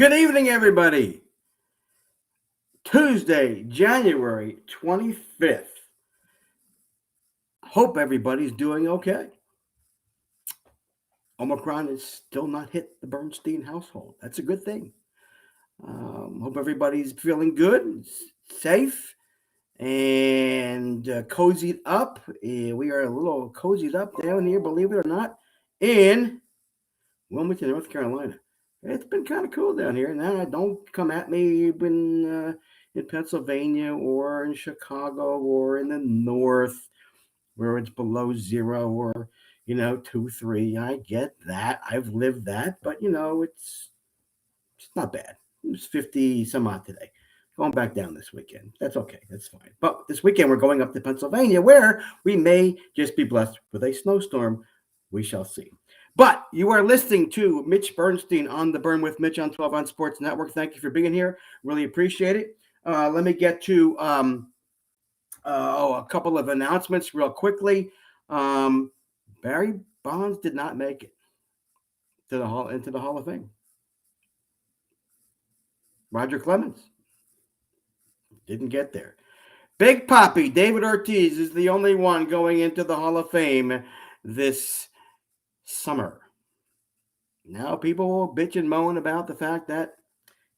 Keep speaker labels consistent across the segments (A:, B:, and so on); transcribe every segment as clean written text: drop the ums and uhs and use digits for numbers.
A: Good evening, everybody. Tuesday, January 25th. Hope everybody's doing okay. Omicron is still not hit the Bernstein household. That's a good thing. Hope everybody's feeling good, safe, and cozied up. We are a little cozied up down here, believe it or not, in Wilmington, North Carolina. It's been kind of cool down here. Now, don't come at me in Pennsylvania or in Chicago or in the north where it's below zero or 2, 3. I get that. I've lived that, but it's not bad. It was 50 some odd today. Going back down this weekend. That's okay. That's fine. But this weekend we're going up to Pennsylvania where we may just be blessed with a snowstorm. We shall see. But you are listening to Mitch Bernstein on The Burn with Mitch on 12 on Sports Network. Thank you for being here. Really appreciate it. Let me get to a couple of announcements real quickly. Barry Bonds did not make it into the Hall of Fame. Roger Clemens didn't get there. Big Papi, David Ortiz, is the only one going into the Hall of Fame this summer. Now people will bitch and moan about the fact that,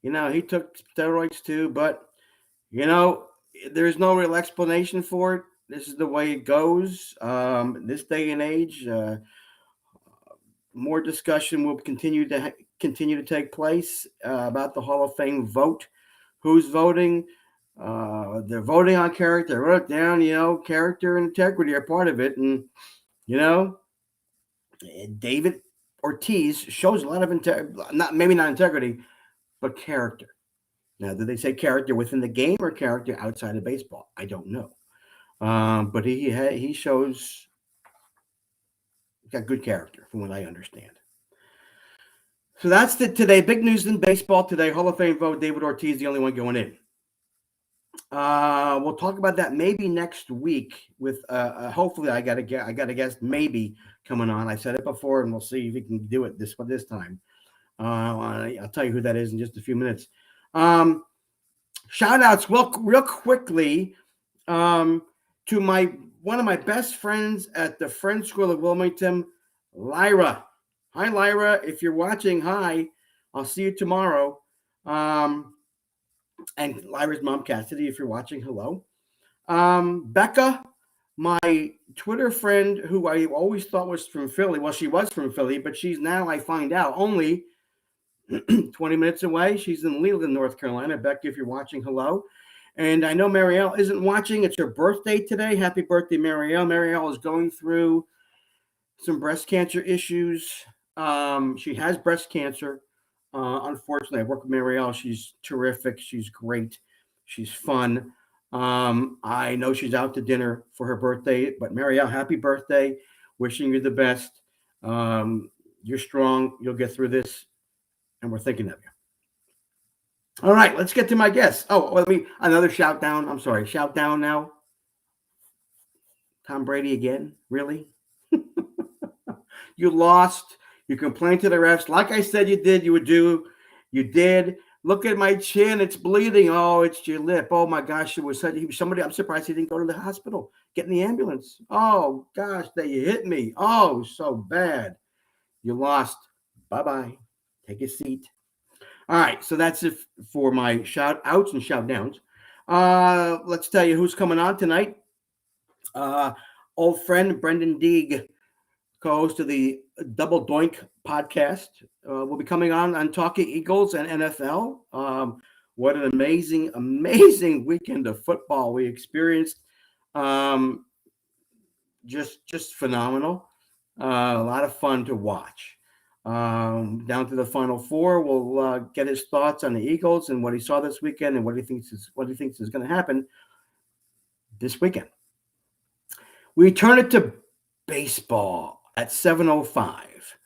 A: he took steroids too, but, there's no real explanation for it. This is the way it goes. This day and age, more discussion will continue to take place about the Hall of Fame vote. Who's voting? They're voting on character. I wrote down, character and integrity are part of it. And, David Ortiz shows a lot of maybe not integrity, but character. Now, do they say character within the game or character outside of baseball? I don't know. But he shows got good character from what I understand. So that's today. Big news in baseball today. Hall of Fame vote. David Ortiz, the only one going in. We'll talk about that maybe next week with hopefully I got a guest maybe coming on. I said it before, and we'll see if he can do it this time. I'll tell you who that is in just a few minutes. Shout outs real quickly to one of my best friends at the Friends School of Wilmington, Lyra. Hi, Lyra. If you're watching, hi. I'll see you tomorrow. And Lyra's mom, Cassidy, if you're watching, hello. Becca, my Twitter friend, who I always thought was from Philly. Well, she was from Philly, but she's now, I find out, only 20 minutes away. She's in Leland, North Carolina. Becca, if you're watching, hello. And I know Marielle isn't watching. It's her birthday today. Happy birthday, Marielle. Marielle is going through some breast cancer issues. She has breast cancer. Unfortunately, I work with Marielle. She's terrific. She's great. She's fun. I know she's out to dinner for her birthday. But Marielle, happy birthday. Wishing you the best. You're strong. You'll get through this. And we're thinking of you. All right, let's get to my guests. Oh, another shout down. I'm sorry, shout down now. Tom Brady again? Really? You lost. You complained to the refs. Like I said you did, you would do. You did. Look at my chin. It's bleeding. Oh, it's your lip. Oh, my gosh. It was somebody. I'm surprised he didn't go to the hospital. Get in the ambulance. Oh, gosh, you hit me. Oh, so bad. You lost. Bye-bye. Take a seat. All right, so that's it for my shout outs and shout downs. Let's tell you who's coming on tonight. Old friend Brendan Deeg, co-host of the Double Doink podcast, will be coming on Talking Eagles and NFL. What an amazing weekend of football we experienced. Just phenomenal. A lot of fun to watch. Down to the Final Four, we'll get his thoughts on the Eagles and what he saw this weekend and what he thinks is going to happen this weekend. We turn it to baseball at 7:05.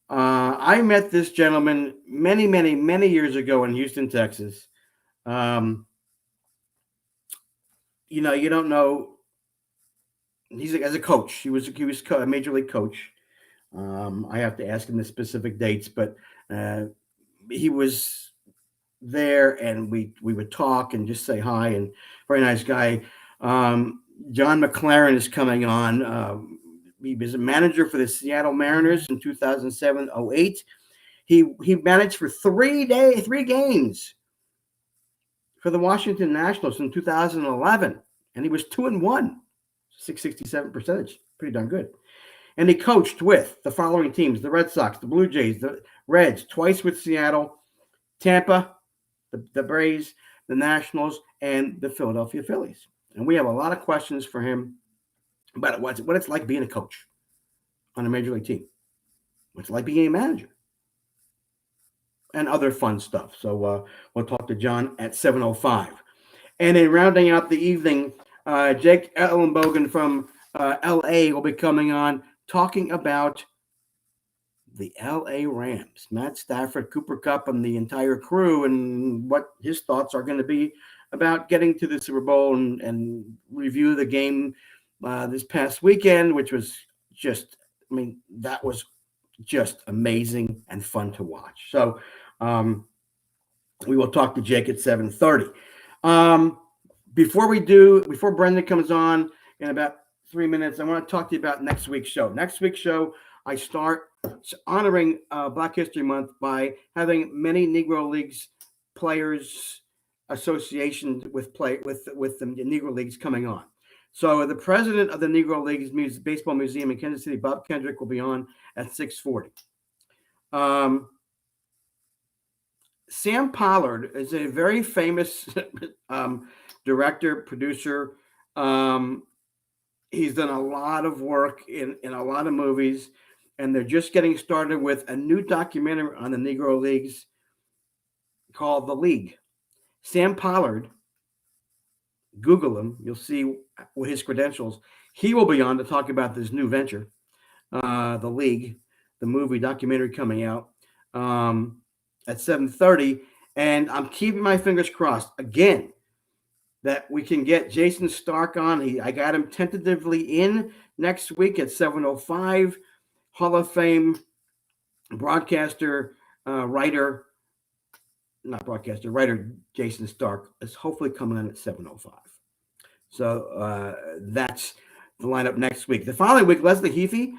A: I met this gentleman many years ago in Houston, Texas. You don't know. He's as a coach. He was a major league coach. I have to ask him the specific dates, but he was there, and we would talk and just say hi, and very nice guy. John Mclaren is coming on. He was a manager for the Seattle Mariners in 2007-08. He managed for 3 games for the Washington Nationals in 2011, and he was 2-1, 667 percentage, pretty darn good. And he coached with the following teams: the Red Sox, the Blue Jays, the Reds, twice with Seattle, Tampa, the Braves, the Nationals, and the Philadelphia Phillies. And we have a lot of questions for him about what it's like being a coach on a major league team, what's it like being a manager, and other fun stuff. So we'll talk to John at 7:05. And then rounding out the evening, Jake Ellenbogen from LA will be coming on talking about the LA Rams, Matt Stafford, Cooper Kupp, and the entire crew, and what his thoughts are going to be about getting to the Super Bowl, and review the game this past weekend, which was just, that was just amazing and fun to watch. So we will talk to Jake at 7:30. Before Brendan comes on in about 3 minutes, I want to talk to you about next week's show. Next week's show, I start honoring Black History Month by having many Negro Leagues players association with the Negro Leagues coming on. So the president of the Negro Leagues Baseball Museum in Kansas City, Bob Kendrick, will be on at 6:40. Sam Pollard is a very famous director, producer. He's done a lot of work in a lot of movies, and they're just getting started with a new documentary on the Negro Leagues called The League. Sam Pollard, Google him, you'll see his credentials. He will be on to talk about this new venture, The League, the movie documentary coming out at 7:30. And I'm keeping my fingers crossed again that we can get Jason Stark on. I got him tentatively in next week at 7:05. Hall of Fame writer Jason Stark is hopefully coming in at 7:05. So that's the lineup next week. The following week, Leslie Heafy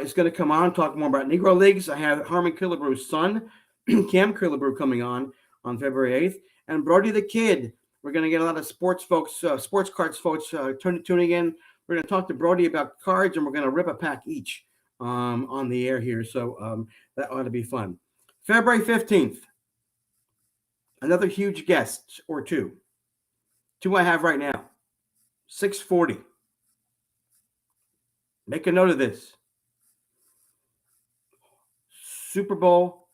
A: is going to come on, talk more about Negro Leagues. I have Harmon Killebrew's son, Cam Killebrew, coming on February 8th. And Brody the Kid. We're going to get a lot of sports cards folks tuning in. We're going to talk to Brody about cards, and we're going to rip a pack each on the air here. So that ought to be fun. February 15th, another huge guest or two. Two I have right now. 6:40. Make a note of this. Super Bowl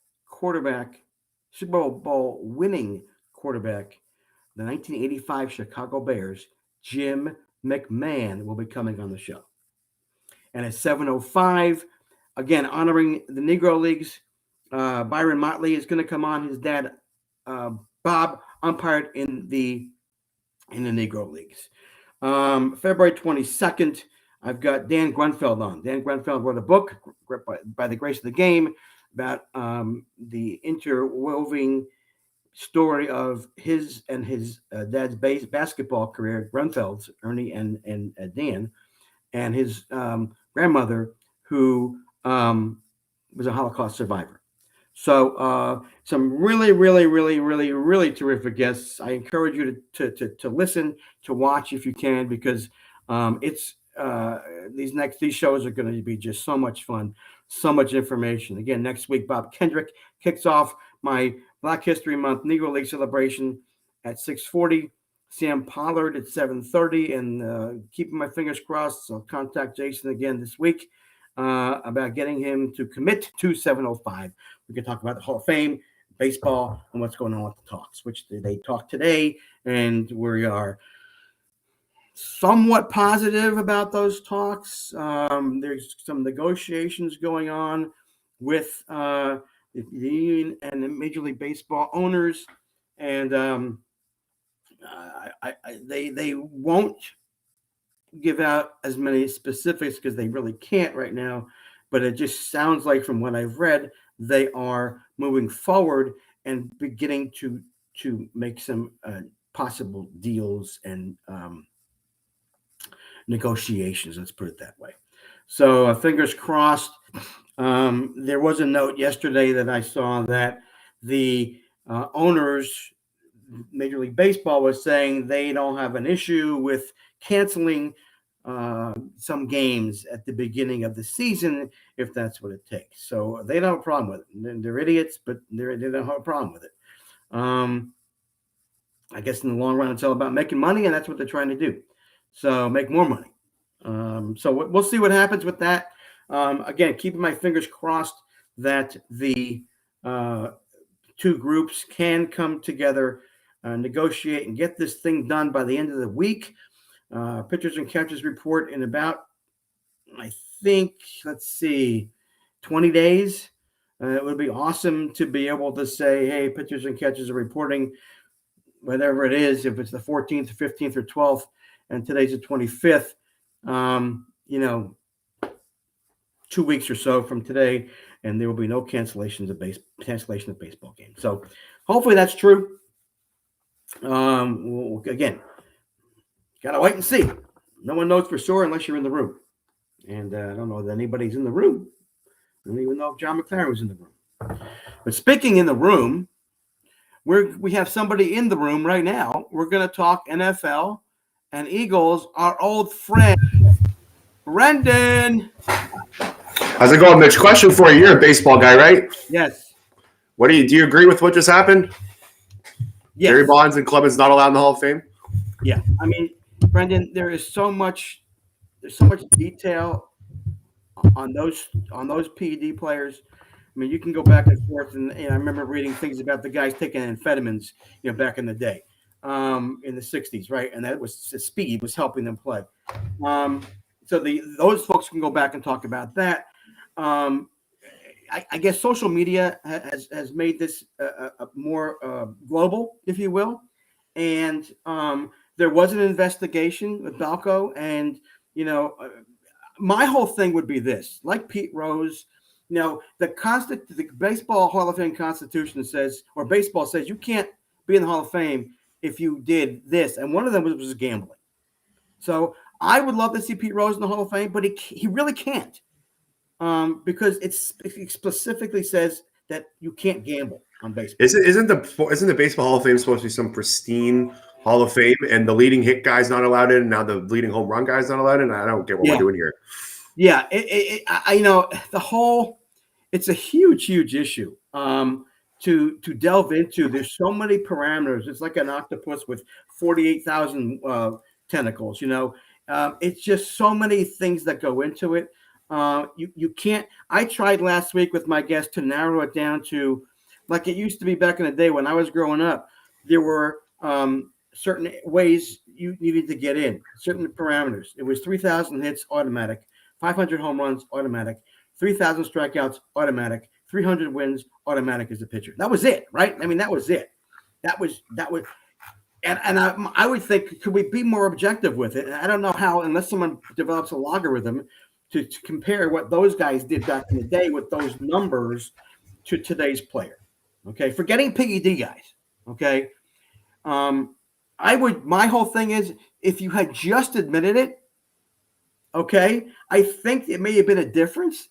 A: winning quarterback, the 1985 Chicago Bears, Jim McMahon, will be coming on the show. And at 7:05, again, honoring the Negro Leagues, Byron Motley is going to come on. His dad, Bob, umpired in the Negro Leagues. February 22nd, I've got Dan Grunfeld on. Dan Grunfeld wrote a book, By the Grace of the Game, about the interwoven story of his and his dad's basketball career, Grunfeld's, Ernie and Dan, and his grandmother, who was a Holocaust survivor. So some really, really, really, really, really terrific guests. I encourage you to listen, to watch if you can, because it's these shows are going to be just so much fun, so much information. Again, next week, Bob Kendrick kicks off my Black History Month Negro League celebration at 6:40. Sam Pollard at 7:30, and keeping my fingers crossed. I'll contact Jason again this week about getting him to commit to 7:05. We can talk about the Hall of Fame, baseball, and what's going on with the talks, which they talked today, and we are somewhat positive about those talks. There's some negotiations going on with the union and the Major League Baseball owners, and they won't give out as many specifics because they really can't right now, but it just sounds like, from what I've read, they are moving forward and beginning to make some possible deals and negotiations. Let's put it that way. So fingers crossed. There was a note yesterday that I saw that the owners, Major League Baseball, was saying they don't have an issue with canceling some games at the beginning of the season if that's what it takes. So they don't have a problem with it. They're idiots, but they don't have a problem with it. I guess in the long run, it's all about making money, and that's what they're trying to do. So make more money. So we'll see what happens with that. Again, keeping my fingers crossed that the two groups can come together, negotiate, and get this thing done by the end of the week. Pitchers and catchers report in about, I think, 20 days. It would be awesome to be able to say, hey, pitchers and catchers are reporting, whatever it is, if it's the 14th, 15th, or 12th, and today's the 25th, 2 weeks or so from today, and there will be no cancellation of baseball games. So hopefully that's true. Again, got to wait and see. No one knows for sure unless you're in the room. And I don't know that anybody's in the room. I don't even know if John Mclaren was in the room. But speaking in the room, we have somebody in the room right now. We're going to talk NFL and Eagles, our old friend, Brendan.
B: How's it going, Mitch? Question for you. You're a baseball guy, right?
A: Yes.
B: Do you agree with what just happened?
A: Yes.
B: Barry Bonds and Clemens not allowed in the Hall of Fame?
A: Yeah. I mean, Brendan, there's so much detail on those PED players. I mean, you can go back and forth, and I remember reading things about the guys taking amphetamines, back in the day, in the 60s, right? And that was speed was helping them play. So those folks can go back and talk about that. I guess social media has made this more global, if you will. And there was an investigation with Balco, and my whole thing would be this: like Pete Rose, the Baseball Hall of Fame Constitution says, or baseball says, you can't be in the Hall of Fame if you did this, and one of them was gambling. So I would love to see Pete Rose in the Hall of Fame, but he really can't, because it specifically says that you can't gamble on baseball.
B: Isn't the Baseball Hall of Fame supposed to be some pristine Hall of Fame, and the leading hit guy's not allowed in, and now the leading home run guy's not allowed in? I don't get what we're doing here.
A: Yeah, it's a huge issue to delve into. There's so many parameters. It's like an octopus with 48,000 tentacles. It's just so many things that go into it. You can't. I tried last week with my guest to narrow it down to, like it used to be back in the day when I was growing up. There were certain ways you needed to get in, certain parameters. It was 3,000 hits, automatic. 500 home runs, automatic. 3,000 strikeouts, automatic. 300 wins, automatic as a pitcher. That was it, right? I mean, that was it. That was, and I would think, could we be more objective with it? And I don't know how, unless someone develops a logarithm to compare what those guys did back in the day with those numbers to today's player. Okay, forgetting PED guys. Okay, my whole thing is, if you had just admitted it, okay, I think it may have been a difference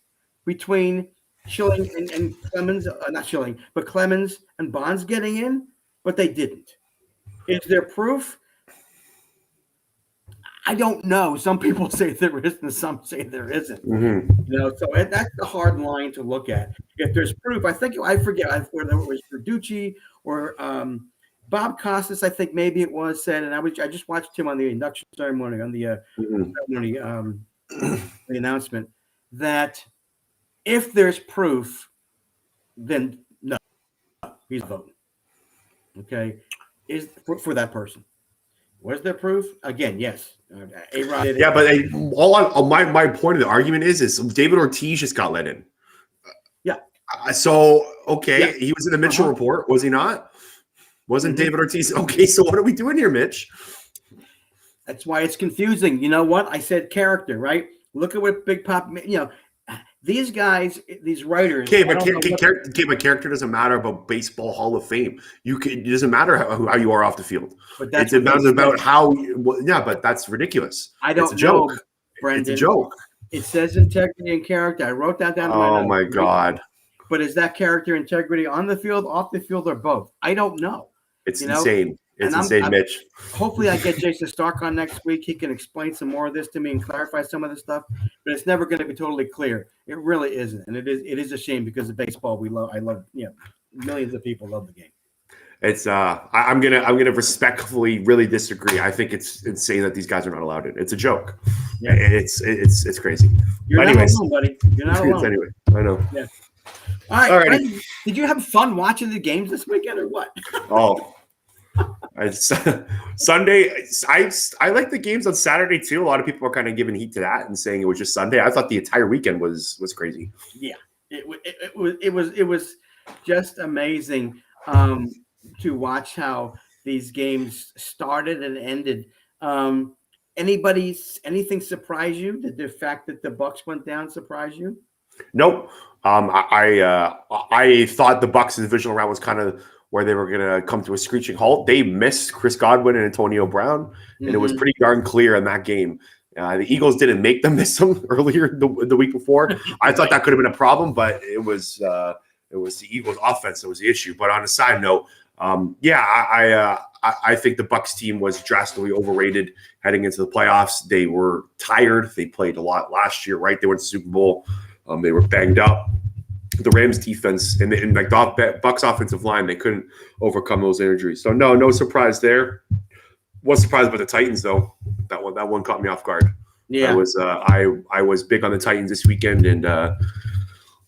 A: between Schilling and Clemens, not Schilling, but Clemens and Bonds getting in, but they didn't. Is there proof? I don't know. Some people say there is, and some say there isn't.
B: Mm-hmm.
A: So that's the hard line to look at. If there's proof, I forget whether it was Verducci or Bob Costas, I think maybe it was, said, and I just watched him on the induction ceremony, on the ceremony, the announcement, that if there's proof, then no, he's voting. Okay, is for that person. Was there proof? Again, yes. A-Rod did it.
B: Yeah, but my point of the argument is David Ortiz just got let in.
A: Yeah.
B: He was in the Mitchell report, was he not? Wasn't David Ortiz? Okay, so what are we doing here, Mitch?
A: That's why it's confusing. You know what? I said character, right? Look at what Big Pop, These guys, these writers.
B: Okay, but character doesn't matter about baseball Hall of Fame. It doesn't matter how you are off the field.
A: But that's
B: It's about how. Yeah, but that's ridiculous.
A: I don't
B: it's a joke.
A: know, Brendan.
B: It's a joke.
A: It says integrity and character. I wrote that down.
B: Oh my God!
A: But is that character integrity on the field, off the field, or both? I don't know.
B: It's insane. It's insane, Mitch.
A: Hopefully, I get Jason Stark on next week. He can explain some more of this to me and clarify some of this stuff. But it's never going to be totally clear. It really isn't, and it is a shame because of baseball. I love. Millions of people love the game.
B: It's I'm gonna respectfully really disagree. I think it's insane that these guys are not allowed it. It's a joke. Yeah, it's crazy.
A: You're not alone, buddy. You're not alone.
B: Anyway, I know.
A: Yeah. All right. Brendan, did you have fun watching the games this weekend or what?
B: Oh. Sunday, I like the games on Saturday too. A lot of people are kind of giving heat to that and saying it was just Sunday. I thought the entire weekend was crazy.
A: Yeah, it was just amazing to watch how these games started and ended. Anything surprise you? Did the fact that the Bucks went down surprise you?
B: Nope. I thought the Bucks' divisional round was kind of where they were going to come to a screeching halt. They missed Chris Godwin and Antonio Brown, and it was pretty darn clear in that game. The Eagles didn't make them miss them earlier the week before. I thought that could have been a problem, but it was the Eagles' offense that was the issue. But on a side note, I think the Bucks team was drastically overrated heading into the playoffs. They were tired. They played a lot last year, right? They went to the Super Bowl. They were banged up. The Rams defense and the Bucks offensive line, they couldn't overcome those injuries. So no surprise there. Was surprised about the Titans though. That one caught me off guard.
A: Yeah,
B: I was big on the Titans this weekend and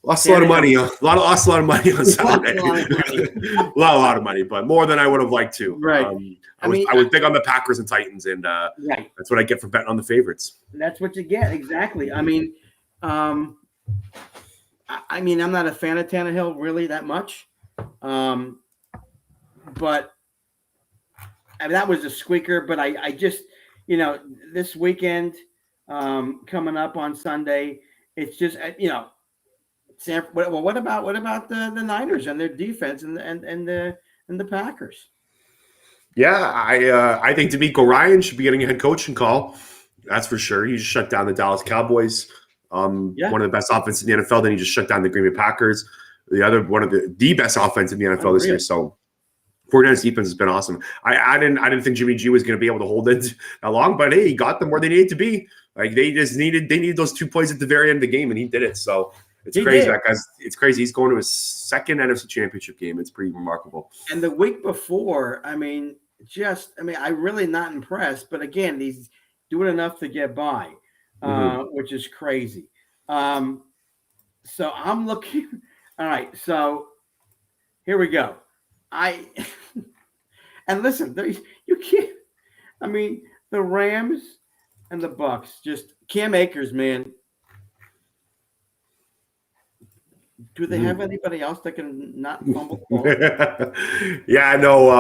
B: lost a lot of money. Lost a lot of money on Saturday. a lot of money, but more than I would have liked to.
A: Right.
B: I was big on the Packers and Titans, and
A: right.
B: That's what I get for betting on the favorites.
A: That's what you get exactly. I'm not a fan of Tannehill really that much, but that was a squeaker. But I just, this weekend coming up on Sunday, it's just, what about the Niners and their defense and the Packers?
B: Yeah, I think D'Amico Ryan should be getting a head coaching call. That's for sure. He just shut down the Dallas Cowboys. One of the best offenses in the NFL. Then he just shut down the Green Bay Packers. The other one of the best offense in the NFL this year. So 49ers defense has been awesome. I didn't think Jimmy G was going to be able to hold it that long, but hey, he got them where they needed to be. Like they needed those 2 plays at the very end of the game, and he did it. So it's crazy. That guy's it's crazy. He's going to his second NFC Championship game. It's pretty remarkable.
A: And the week before, I'm really not impressed. But again, he's doing enough to get by. Which is crazy. So I'm looking. All right. So here we go. And listen, you can't. The Rams and the Bucks. Just Cam Akers, man. Do they have anybody else that can not fumble the ball?
B: Yeah, no.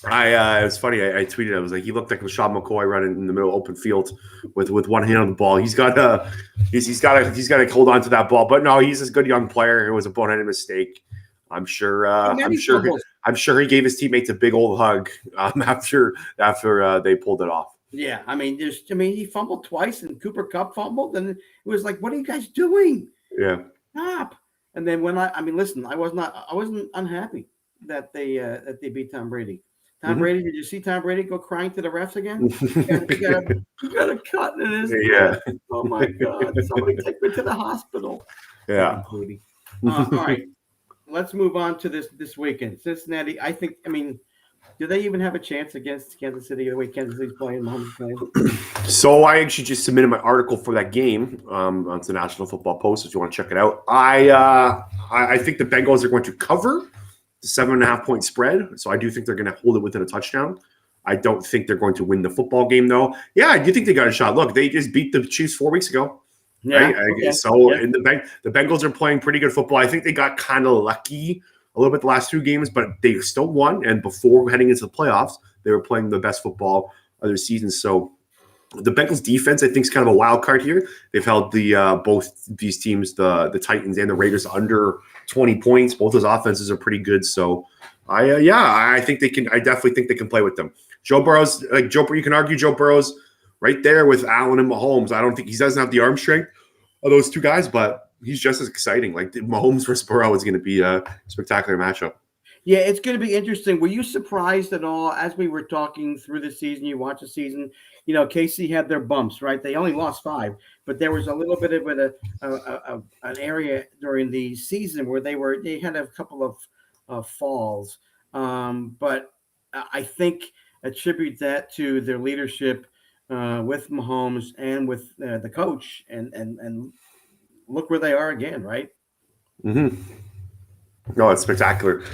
B: It was funny. I tweeted. I was like, he looked like LaShawn McCoy running in the middle of open field with one hand on the ball. He's got to hold on to that ball. But no, he's a good young player. It was a boneheaded mistake. I'm sure he gave his teammates a big old hug after they pulled it off.
A: Yeah, he fumbled twice, and Cooper Kupp fumbled, and it was like, what are you guys doing?
B: Yeah,
A: stop. And then when listen, I wasn't unhappy that they beat Tom Brady. Tom Brady, did you see Tom Brady go crying to the refs again? He got a cut in his head. Oh my God! Somebody take me to the hospital.
B: Yeah.
A: All right, let's move on to this weekend. Cincinnati. I think. Do they even have a chance against Kansas City the way Kansas City's playing? Mahomes playing?
B: So I actually just submitted my article for that game onto the National Football Post. If you want to check it out, I think the Bengals are going to cover the 7.5 point spread. So I do think they're going to hold it within a touchdown. I don't think they're going to win the football game, though. Yeah, I do think they got a shot. Look, they just beat the Chiefs 4 weeks ago.
A: Yeah.
B: Right? And the Bengals are playing pretty good football. I think they got kind of lucky a little bit the last 2 games, but they still won. And before heading into the playoffs, they were playing the best football of their season. So The Bengals defense, I think, is kind of a wild card here. They've held the both these teams, the Titans and the Raiders, under 20 points. Both those offenses are pretty good. So, I think they can. I definitely think they can play with them. Joe Burrow's you can argue Joe Burrow's right there with Allen and Mahomes. I don't think he doesn't have the arm strength of those two guys, but he's just as exciting. Like Mahomes versus Burrow is going to be a spectacular matchup.
A: Yeah, it's going to be interesting. Were you surprised at all as we were talking through the season? You watch the season. KC had their bumps, right? They only lost 5, but there was a little bit of an area during the season where they had a couple of falls. But I think attribute that to their leadership with Mahomes and with the coach, and look where they are again, right?
B: Mm-hmm. No, it's spectacular.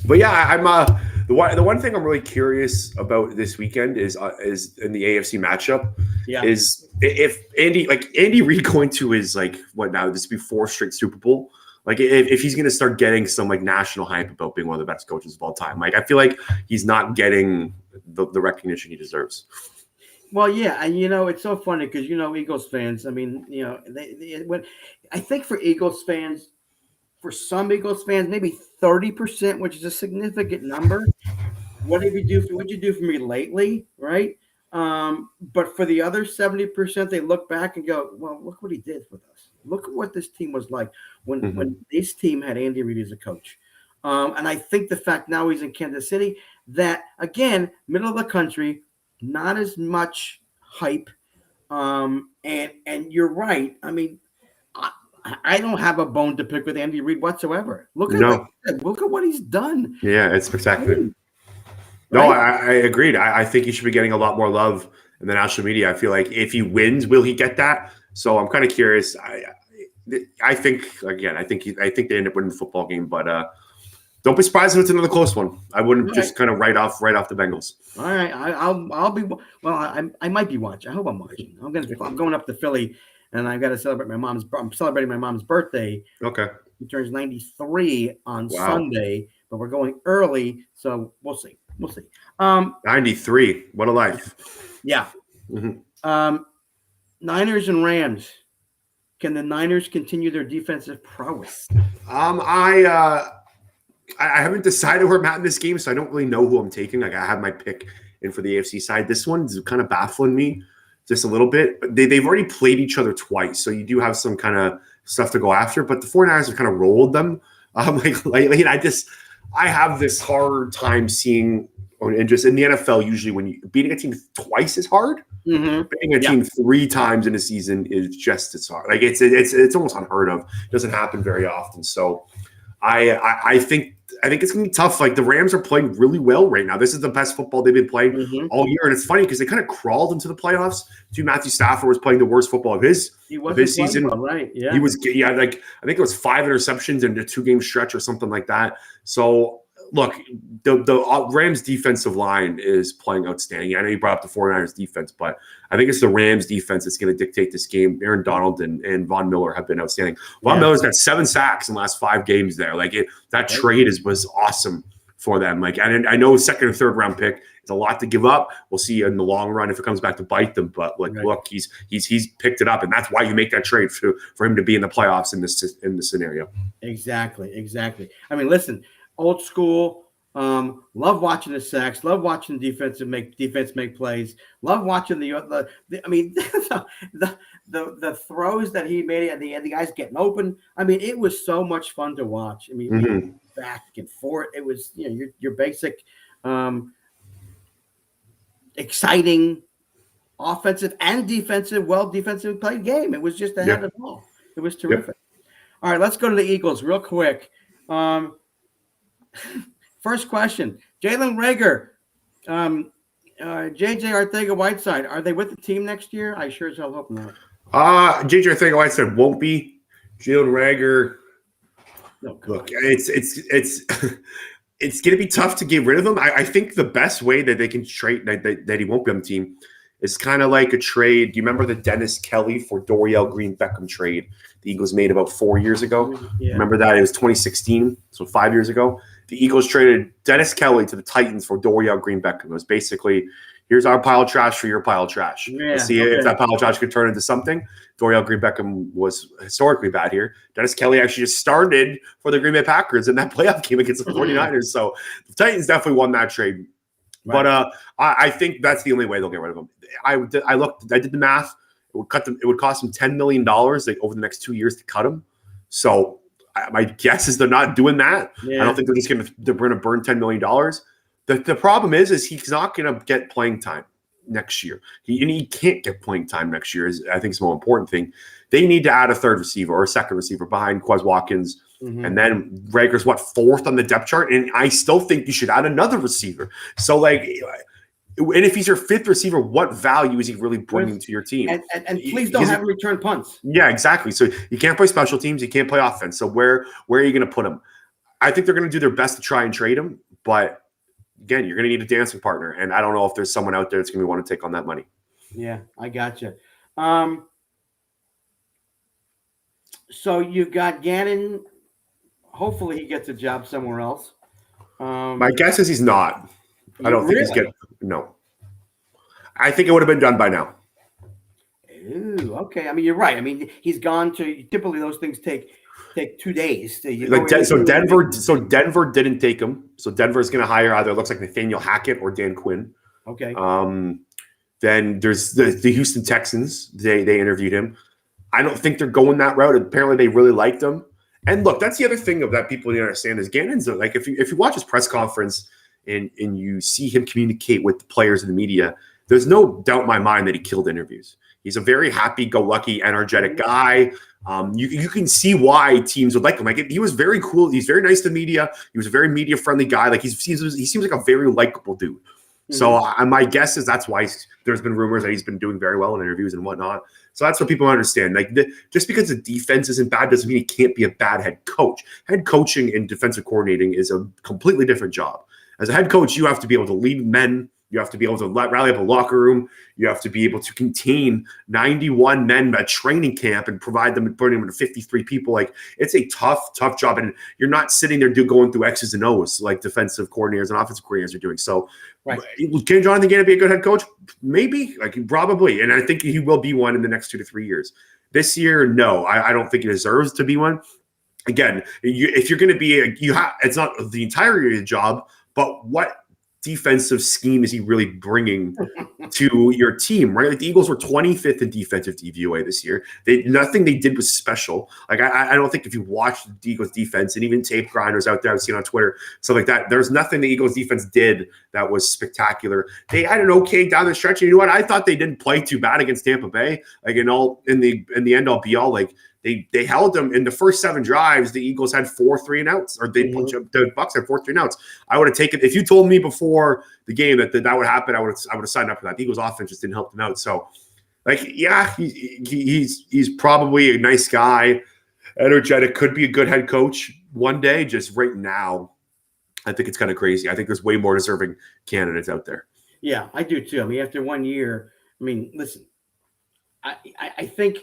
B: But yeah, I'm the one thing I'm really curious about this weekend is in the AFC matchup.
A: Yeah.
B: Is if Andy Reid going to his what now? This would be 4th straight Super Bowl. Like if he's going to start getting some national hype about being one of the best coaches of all time. I feel like he's not getting the recognition he deserves.
A: Well, yeah, and it's so funny because Eagles fans. I mean, I think for Eagles fans. For some Eagles fans, maybe 30%, which is a significant number. What'd you do for me lately, right? But for the other 70%, they look back and go, well, look what he did with us. Look at what this team was like when this team had Andy Reid as a coach. And I think the fact now he's in Kansas City, that, again, middle of the country, not as much hype. And you're right. I mean, I don't have a bone to pick with Andy Reid whatsoever. Look at what he's done.
B: Yeah, it's spectacular. Right? No, I agreed. I think he should be getting a lot more love in the national media. I feel like if he wins, will he get that? So I'm kind of curious. I think they end up winning the football game, but don't be surprised if it's another close one. I wouldn't just kind of write off the Bengals.
A: All right, I'll be. Well, I might be watching. I hope I'm watching. I'm going up to Philly. And I've got to celebrate I'm celebrating my mom's birthday.
B: Okay.
A: She turns 93 on Sunday, but we're going early, so we'll see.
B: 93. What a life.
A: Yeah. Mm-hmm. Niners and Rams. Can the Niners continue their defensive prowess?
B: I haven't decided where I'm at in this game, so I don't really know who I'm taking. I have my pick in for the AFC side. This one's kind of baffling me. Just a little bit. They've already played each other twice, so you do have some kind of stuff to go after. But the 49ers have kind of rolled them lately. I have this hard time seeing, and just in the NFL, usually when you beating a team twice is hard. Mm-hmm. Beating a team 3 times in a season is just as hard. It's almost unheard of. It doesn't happen very often. So I think it's going to be tough. The Rams are playing really well right now. This is the best football they've been playing all year. And it's funny because they kind of crawled into the playoffs. Matthew Stafford was playing the worst fofootball of his season.
A: Right. Yeah.
B: He was, I think it was 5 interceptions in a 2-game stretch or something like that. So look, the Rams defensive line is playing outstanding. I know you brought up the 49ers defense, but I think it's the Rams defense that's going to dictate this game. Aaron Donald and Von Miller have been outstanding. Von Miller's got 7 sacks in the last 5 games there. That trade was awesome for them. And I know 2nd or 3rd round pick is a lot to give up. We'll see in the long run if it comes back to bite them. But look, he's picked it up, and that's why you make that trade for him to be in the playoffs in this scenario.
A: Exactly. I mean, listen. Old school, love watching the sacks, love watching defense make plays, love watching the throws that he made and the guys getting open. I mean, it was so much fun to watch. I mean, back and forth. It was your basic, exciting, offensive and defensive, defensive played game. It was just ahead of it all. It was terrific. All right, let's go to the Eagles real quick. First question, Jalen Reagor, JJ Arcega-Whiteside, are they with the team next year? I sure as hell hope not.
B: JJ Arcega-Whiteside won't be. Jalen Reagor, look, it's it's going to be tough to get rid of him. I think the best way that they can trade that he won't be on the team is kind of like a trade. Do you remember the Dennis Kelly for Dorial Green-Beckham trade the Eagles made about 4 years ago? Yeah. Remember that? It was 2016, so 5 years ago. the Eagles traded Dennis Kelly to the Titans for Dorial Green-Beckham. It was basically, here's our pile of trash for your pile of trash.
A: Yeah,
B: Let's see if that pile of trash could turn into something. Dorial Green-Beckham was historically bad here. Dennis Kelly actually just started for the Green Bay Packers in that playoff game against the 49ers. So the Titans definitely won that trade. Right. But I think that's the only way they'll get rid of him. I did the math. It would cost them $10 million over the next 2 years to cut him. So my guess is they're not doing that. Yeah. I don't think they're just going to burn $10 million. The problem is he's not going to get playing time next year. He can't get playing time next year. I think is the more important thing. They need to add a third receiver or a second receiver behind Quez Watkins. Mm-hmm. And then Rager's fourth on the depth chart. And I still think you should add another receiver. So and if he's your fifth receiver, what value is he really bringing to your team?
A: And please don't have him return punts.
B: Yeah, exactly. So you can't play special teams. You can't play offense. So where are you going to put him? I think they're going to do their best to try and trade him. But again, you're going to need a dancing partner. And I don't know if there's someone out there that's going to want to take on that money.
A: Yeah, I gotcha. So you've got Gannon. Hopefully he gets a job somewhere else.
B: My guess is he's not. I don't think he's getting – no. I think it would have been done by now.
A: Ooh, okay. I mean, you're right. I mean, he's gone to – typically those things take 2 days.
B: So Denver didn't take him. So Denver's going to hire either, it looks like Nathaniel Hackett or Dan Quinn.
A: Okay.
B: Then there's the Houston Texans. They interviewed him. I don't think they're going that route. Apparently they really liked him. And look, that's the other thing that people need to understand is Gannon's like if you watch his press conference – and you see him communicate with the players and the media, there's no doubt in my mind that he killed interviews. He's a very happy-go-lucky, energetic guy. You can see why teams would like him. He was very cool. He's very nice to media. He was a very media-friendly guy. He seems like a very likable dude. Mm-hmm. So my guess is that's why there's been rumors that he's been doing very well in interviews and whatnot. So that's what people understand. Just because the defense isn't bad doesn't mean he can't be a bad head coach. Head coaching and defensive coordinating is a completely different job. As a head coach, you have to be able to lead men. You have to be able to rally up a locker room. You have to be able to contain 91 men at training camp and provide them and put them into 53 people. It's a tough job. And you're not sitting there going through X's and O's like defensive coordinators and offensive coordinators are doing. So can Jonathan Gannon be a good head coach? Maybe, probably. And I think he will be one in the next 2 to 3 years. This year, no, I don't think he deserves to be one. Again, if you're going to be it's not the entirety of the job, but what defensive scheme is he really bringing to your team, right? The Eagles were 25th in defensive DVOA this year. Nothing they did was special. I don't think if you watch the Eagles defense and even tape grinders out there I've seen on Twitter, stuff like that, there's nothing the Eagles defense did that was spectacular. They had an okay down the stretch. And you know what? I thought they didn't play too bad against Tampa Bay. In the end all be all, They held them in the first 7 drives. The Eagles had 4 3-and-outs, or the Bucs had 4 3-and-outs. I would have taken if you told me before the game that would happen. I would have signed up for that. The Eagles' offense just didn't help them out. So, he's probably a nice guy, energetic, could be a good head coach one day. Just right now, I think it's kind of crazy. I think there's way more deserving candidates out there.
A: Yeah, I do too. I mean, after 1 year, listen, I think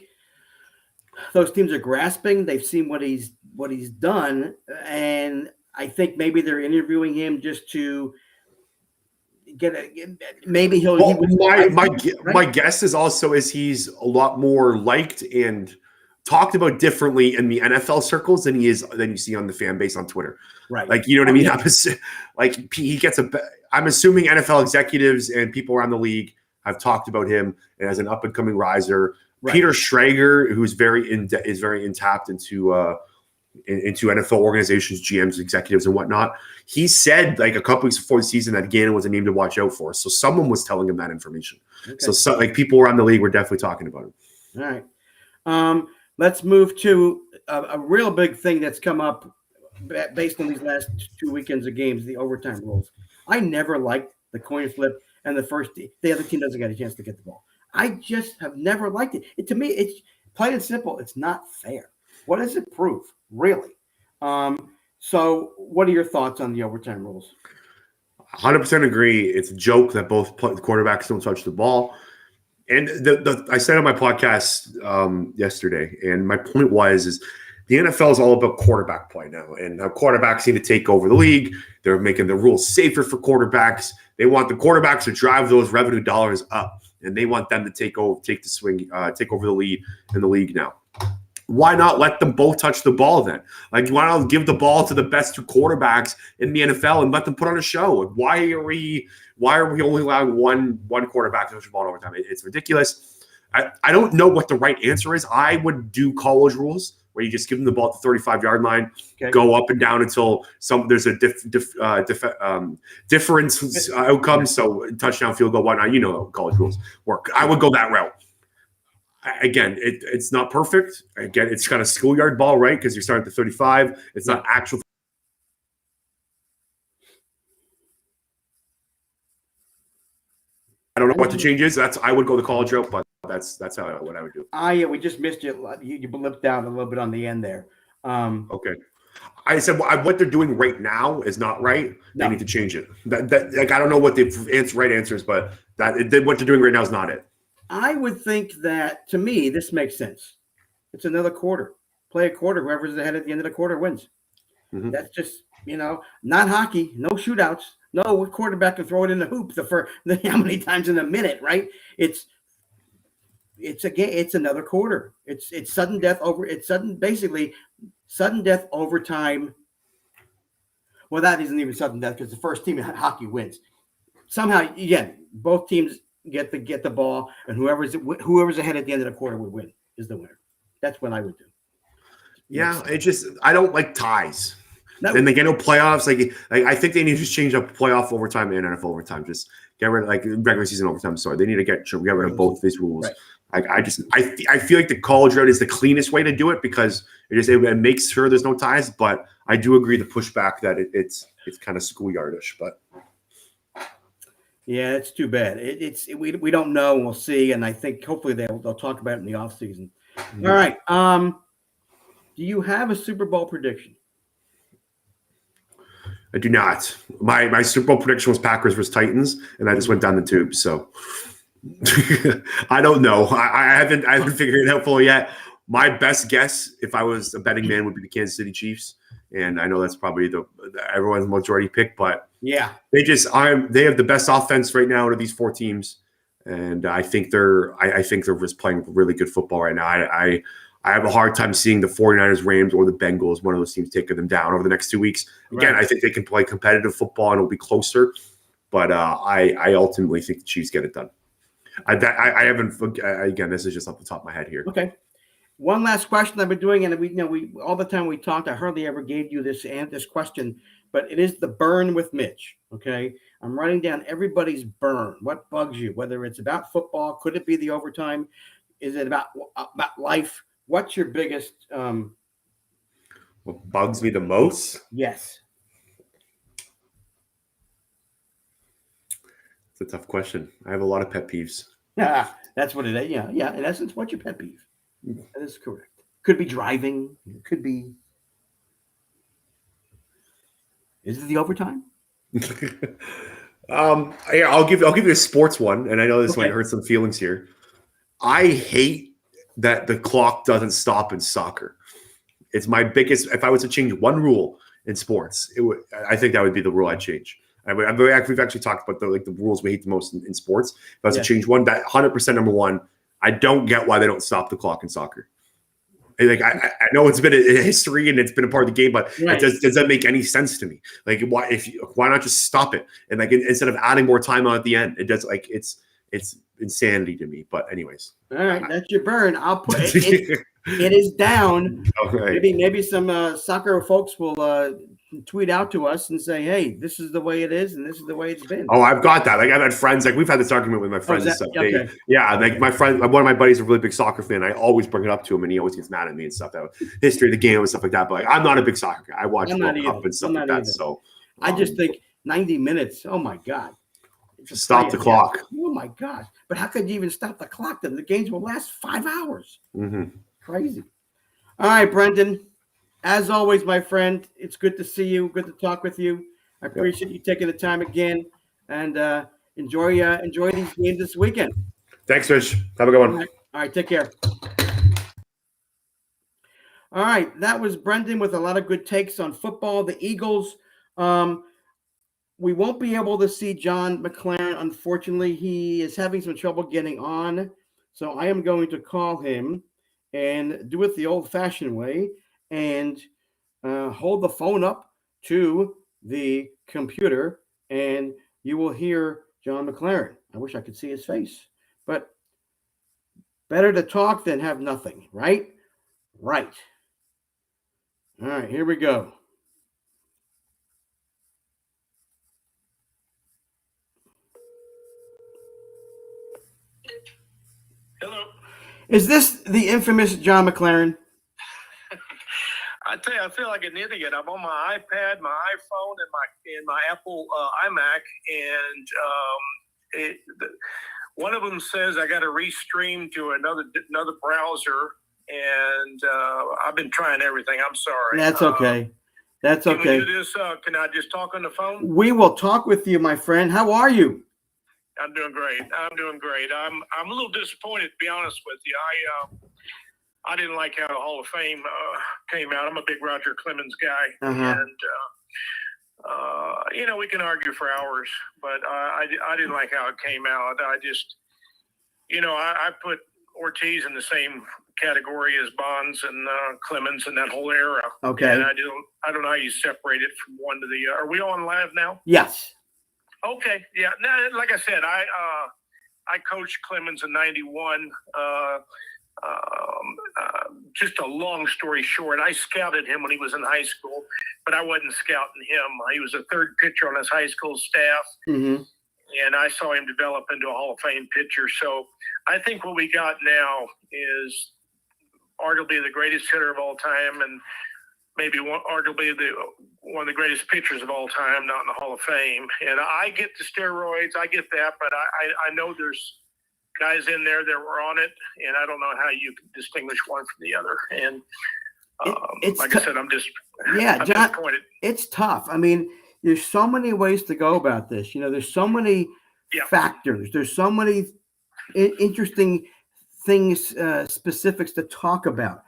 A: those teams are grasping. They've seen what he's done, and I think maybe they're interviewing him just to get maybe he'll.
B: My guess is also he's a lot more liked and talked about differently in the NFL circles than you see on the fan base on Twitter.
A: Right.
B: You know what I mean? He gets I'm assuming NFL executives and people around the league have talked about him as an up and coming riser. Right. Peter Schrager, who's very tapped into NFL organizations, GMs, executives, and whatnot. He said a couple weeks before the season that Gannon was a name to watch out for. So someone was telling him that information. Okay. So people around the league were definitely talking about him.
A: All right. Let's move to a real big thing that's come up based on these last 2 weekends of games, the overtime rules. I never liked the coin flip and the other team doesn't get a chance to get the ball. I just have never liked it. To me, it's plain and simple. It's not fair. What does it prove, really? So what are your thoughts on the overtime rules?
B: 100% agree. It's a joke that both quarterbacks don't touch the ball. And I said on my podcast yesterday, and my point was the NFL is all about quarterback play now, and quarterbacks need to take over the league. They're making the rules safer for quarterbacks. They want the quarterbacks to drive those revenue dollars up, and they want them to take over the lead in the league now. Why not let them both touch the ball then? Like, why not give the ball to the best two quarterbacks in the NFL and let them put on a show? Why are we only allowing one quarterback to touch the ball over time? It's ridiculous. I don't know what the right answer is. I would do college rules where you just give them the ball at the 35-yard line, go up and down until there's a difference outcome. So touchdown, field goal, whatnot. You know how college rules work. I would go that route. Again, it's not perfect. Again, it's kind of schoolyard ball, right? Because you're starting at the 35. It's not actual. I don't know what the change is. I would go the college route, but that's what I would do.
A: Yeah, we just missed you. You blipped out a little bit on the end there.
B: Okay. I said what they're doing right now is not right. They need to change it. Like, I don't know what the right answer is, but what they're doing right now is not it.
A: I would think that, to me, this makes sense. It's another quarter. Play a quarter. Whoever's ahead at the end of the quarter wins. Mm-hmm. That's just, not hockey, no shootouts. No quarterback can throw it in the hoop for how many times in a minute, right? It's a game. It's another quarter. It's sudden death over. It's basically sudden death overtime. Well, that isn't even sudden death because the first team in hockey wins. Somehow, again, both teams get the ball, and whoever's ahead at the end of the quarter would win is the winner. That's what I would do.
B: Yeah, I don't like ties. Then they get no playoffs. Like I think they need to just change up playoff overtime and NFL overtime. Just get rid of regular season overtime. Sorry, they need to get rid of both of these rules. Right. I feel like the college route is the cleanest way to do it because it makes sure there's no ties. But I do agree the pushback that it's kind of schoolyardish. But
A: yeah, it's too bad. We don't know. We'll see, and I think hopefully they'll talk about it in the offseason. Mm-hmm. All right. Do you have a Super Bowl prediction?
B: I do not. My Super Bowl prediction was Packers versus Titans, and I just went down the tube. So I don't know. I haven't figured it out fully yet. My best guess, if I was a betting man, would be the Kansas City Chiefs, and I know that's probably everyone's majority pick, but yeah, they have the best offense right now out of these four teams, and I think they're just playing really good football right now. I have a hard time seeing the 49ers, Rams, or the Bengals, one of those teams, taking them down over the next 2 weeks. Again, I think they can play competitive football and it'll be closer. But I ultimately think the Chiefs get it done. I haven't. Again, this is just off the top of my head here.
A: Okay. One last question I've been doing, and we all the time we talked, I hardly ever gave you this question, but it is the burn with Mitch. Okay. I'm writing down everybody's burn. What bugs you? Whether it's about football, could it be the overtime? Is it about life? What's your biggest?
B: What bugs me the most?
A: Yes.
B: It's a tough question. I have a lot of pet peeves.
A: Yeah, that's what it is. Yeah. In essence, what's your pet peeve? That is correct. Could be driving. Could be. Is it the overtime?
B: I'll give you a sports one, and I know this might hurt some feelings here. I hate that the clock doesn't stop in soccer. It's my biggest. If I was to change one rule in sports, I think that would be the rule I'd change. We've actually talked about the rules we hate the most in sports. If I was to change one, that 100% number one. I don't get why they don't stop the clock in soccer. I know it's been a history and it's been a part of the game, but it does that make any sense to me? Why not just stop it and instead of adding more time on at the end? It does it's insanity to me. But anyways,
A: all right, that's your burn. I'll put it. It is down. Okay. Maybe some soccer folks will tweet out to us and say, "Hey, this is the way it is, and this is the way it's been."
B: Oh, I've got that. I've had friends. We've had this argument with my friends and stuff. Okay. My friend, one of my buddies, is a really big soccer fan. I always bring it up to him, and he always gets mad at me and stuff. That history of the game and stuff like that. But I'm not a big soccer guy. I watch World Cup and stuff like that. So
A: I just think 90 minutes. Oh my God.
B: Just stop the clock.
A: Oh my gosh! But how could you even stop the clock? Then the games will last 5 hours.
B: Mm-hmm. Crazy.
A: All right, Brendan. As always, my friend, it's good to see you. Good to talk with you. I appreciate you taking the time again, and enjoy these games this weekend.
B: Thanks, Rich. Have a good one.
A: All right, take care. All right, that was Brendan with a lot of good takes on football. The Eagles. We won't be able to see John Mclaren. Unfortunately, he is having some trouble getting on. So I am going to call him and do it the old-fashioned way and hold the phone up to the computer, and you will hear John Mclaren. I wish I could see his face, but better to talk than have nothing, right? Right. All right, here we go.
C: Hello.
A: Is this the infamous John Mclaren?
C: I tell you, I feel like an idiot. I'm on my iPad, my iPhone, and my Apple iMac, and one of them says I got to restream to another browser, and I've been trying everything. I'm sorry.
A: That's okay. That's okay.
C: Can we do this? Can I just talk on the phone?
A: We will talk with you, my friend. How are you?
C: I'm doing great. I'm a little disappointed, to be honest with you. I didn't like how the Hall of Fame came out. I'm a big Roger Clemens guy, and we can argue for hours, but I didn't like how it came out. I just, I put Ortiz in the same category as Bonds and Clemens and that whole era.
A: Okay.
C: And I don't know how you separate it from one to the other. Are we on live now?
A: Yes.
C: Okay. Yeah. No, like I said, I coached Clemens in '91. Just a long story short, I scouted him when he was in high school, but I wasn't scouting him. He was a third pitcher on his high school staff, and I saw him develop into a Hall of Fame pitcher. So I think what we got now is arguably the greatest hitter of all time, and maybe arguably one of the greatest pitchers of all time, not in the Hall of Fame. And I get the steroids, I get that, but I know there's guys in there that were on it, and I don't know how you can distinguish one from the other. And I said, I'm
A: John,
C: disappointed.
A: It's tough. I mean, there's so many ways to go about this. There's so many factors. There's so many interesting things, specifics to talk about.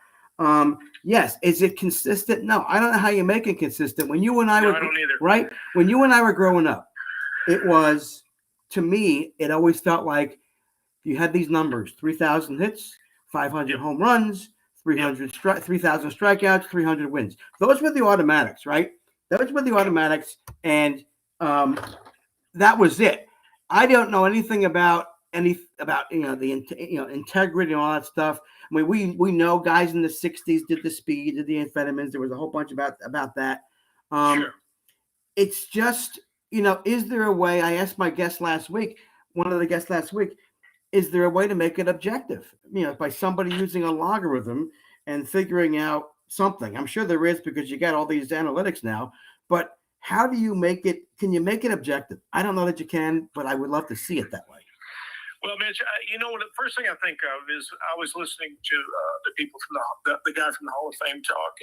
A: Yes, is it consistent? No, I don't know how you make it consistent. When you and I were
C: I don't either.
A: Right, when you and I were growing up, it was, to me, it always felt like you had these numbers: 3,000 hits, 500 home runs, 3,000 strikeouts, 300 wins. Those were the automatics, right? Those were the automatics, and that was it. I don't know anything about the integrity and all that stuff. I mean, we know guys in the 60s did the speed, did the amphetamines. There was a whole bunch about that.
C: Sure.
A: It's just, is there a way? I asked my guest last week, one of the guests last week, is there a way to make it objective? By somebody using a logarithm and figuring out something. I'm sure there is, because you got all these analytics now. But how do you make it? Can you make it objective? I don't know that you can, but I would love to see it that way.
C: Well, Mitch, what the first thing I think of is I was listening to the people from the guy from the Hall of Fame talk,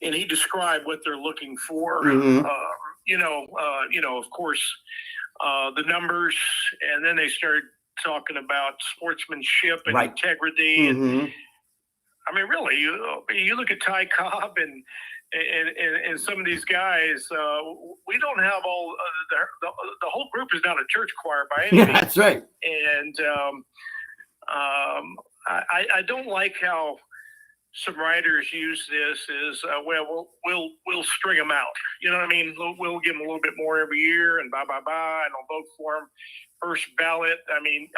C: and he described what they're looking for. Of course, the numbers, and then they started talking about sportsmanship and integrity, and I mean, really, you look at Ty Cobb and some of these guys. We don't have all the whole group is not a church choir by any means.
A: That's right.
C: And I don't like how some writers use this as we'll string them out. You know what I mean? We'll give them a little bit more every year, and bye, and I'll vote for them first ballot. I mean,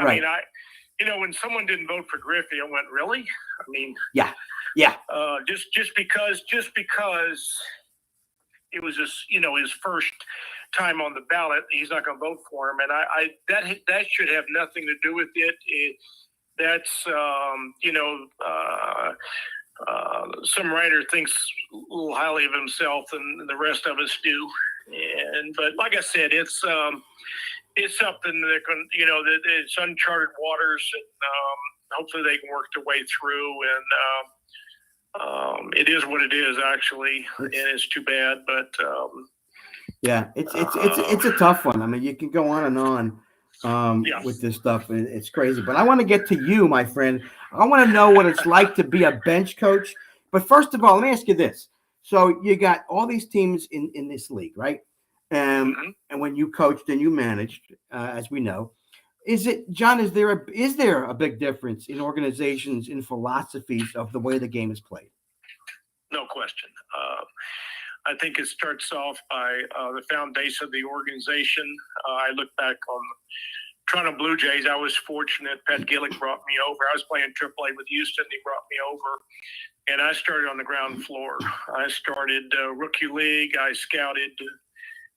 C: when someone didn't vote for Griffey, I went, really? I mean,
A: yeah.
C: Just because it was his first time on the ballot, he's not going to vote for him, and that should have nothing to do with it. That's some writer thinks a little highly of himself than the rest of us do, but like I said, it's something that can, that it's uncharted waters, and hopefully they can work their way through. And it is what it is, actually, and it's too bad. But
A: it's a tough one. I mean, you can go on and on with this stuff. It's crazy. But I want to get to you, my friend. I want to know what it's like to be a bench coach, But first of all, let me ask you this. So you got all these teams in this league, right? And when you coached and you managed, as we know, John? Is there a big difference in organizations, in philosophies of the way the game is played?
C: No question. I think it starts off by the foundation of the organization. I look back on Toronto Blue Jays. I was fortunate. Pat Gillick brought me over. I was playing AAA with Houston. He brought me over, and I started on the ground floor. I started rookie league. I scouted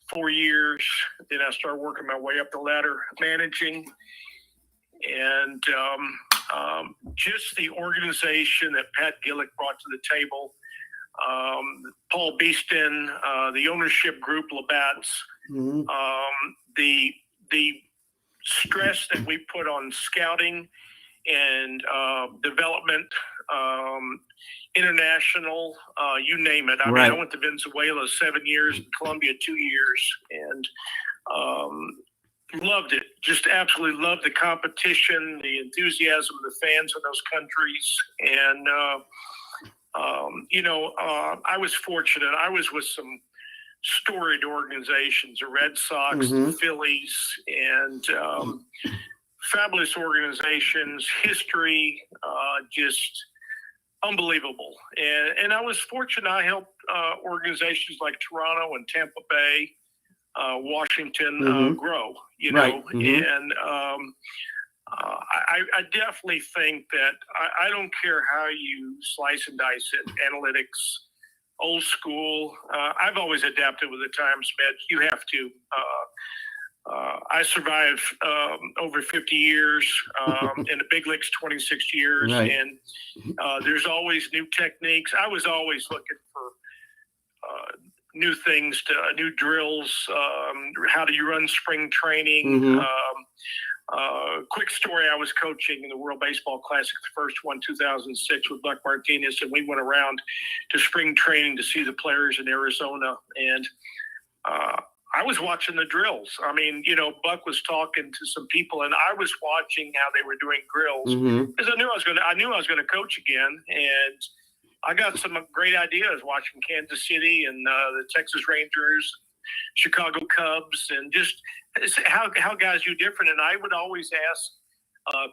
C: 4 years. Then I started working my way up the ladder, managing, and just the organization that Pat Gillick brought to the table. Paul Beeston, the ownership group, Labatt's, the stress that we put on scouting and development, international, you name it. I mean, I went to Venezuela 7 years, Colombia 2 years, and loved it. Just absolutely loved the competition, the enthusiasm of the fans in those countries, and I was fortunate. I was with some storied organizations, the Red Sox, the Phillies, and fabulous organizations, history, just unbelievable. And I was fortunate. I helped organizations like Toronto and Tampa Bay, Washington grow, and I definitely think that I don't care how you slice and dice it, analytics, old school. I've always adapted with the times, Mitch. You have to. I survived over 50 years in the big leagues, 26 years, and there's always new techniques. I was always looking for new things, new drills. How do you run spring training? Quick story, I was coaching in the World Baseball Classic, the first one, 2006, with Buck Martinez, and we went around to spring training to see the players in Arizona, and I was watching the drills. I mean, Buck was talking to some people, and I was watching how they were doing drills because I knew I was going to coach again, and I got some great ideas watching Kansas City and the Texas Rangers, Chicago Cubs, and just how guys do different. And I would always ask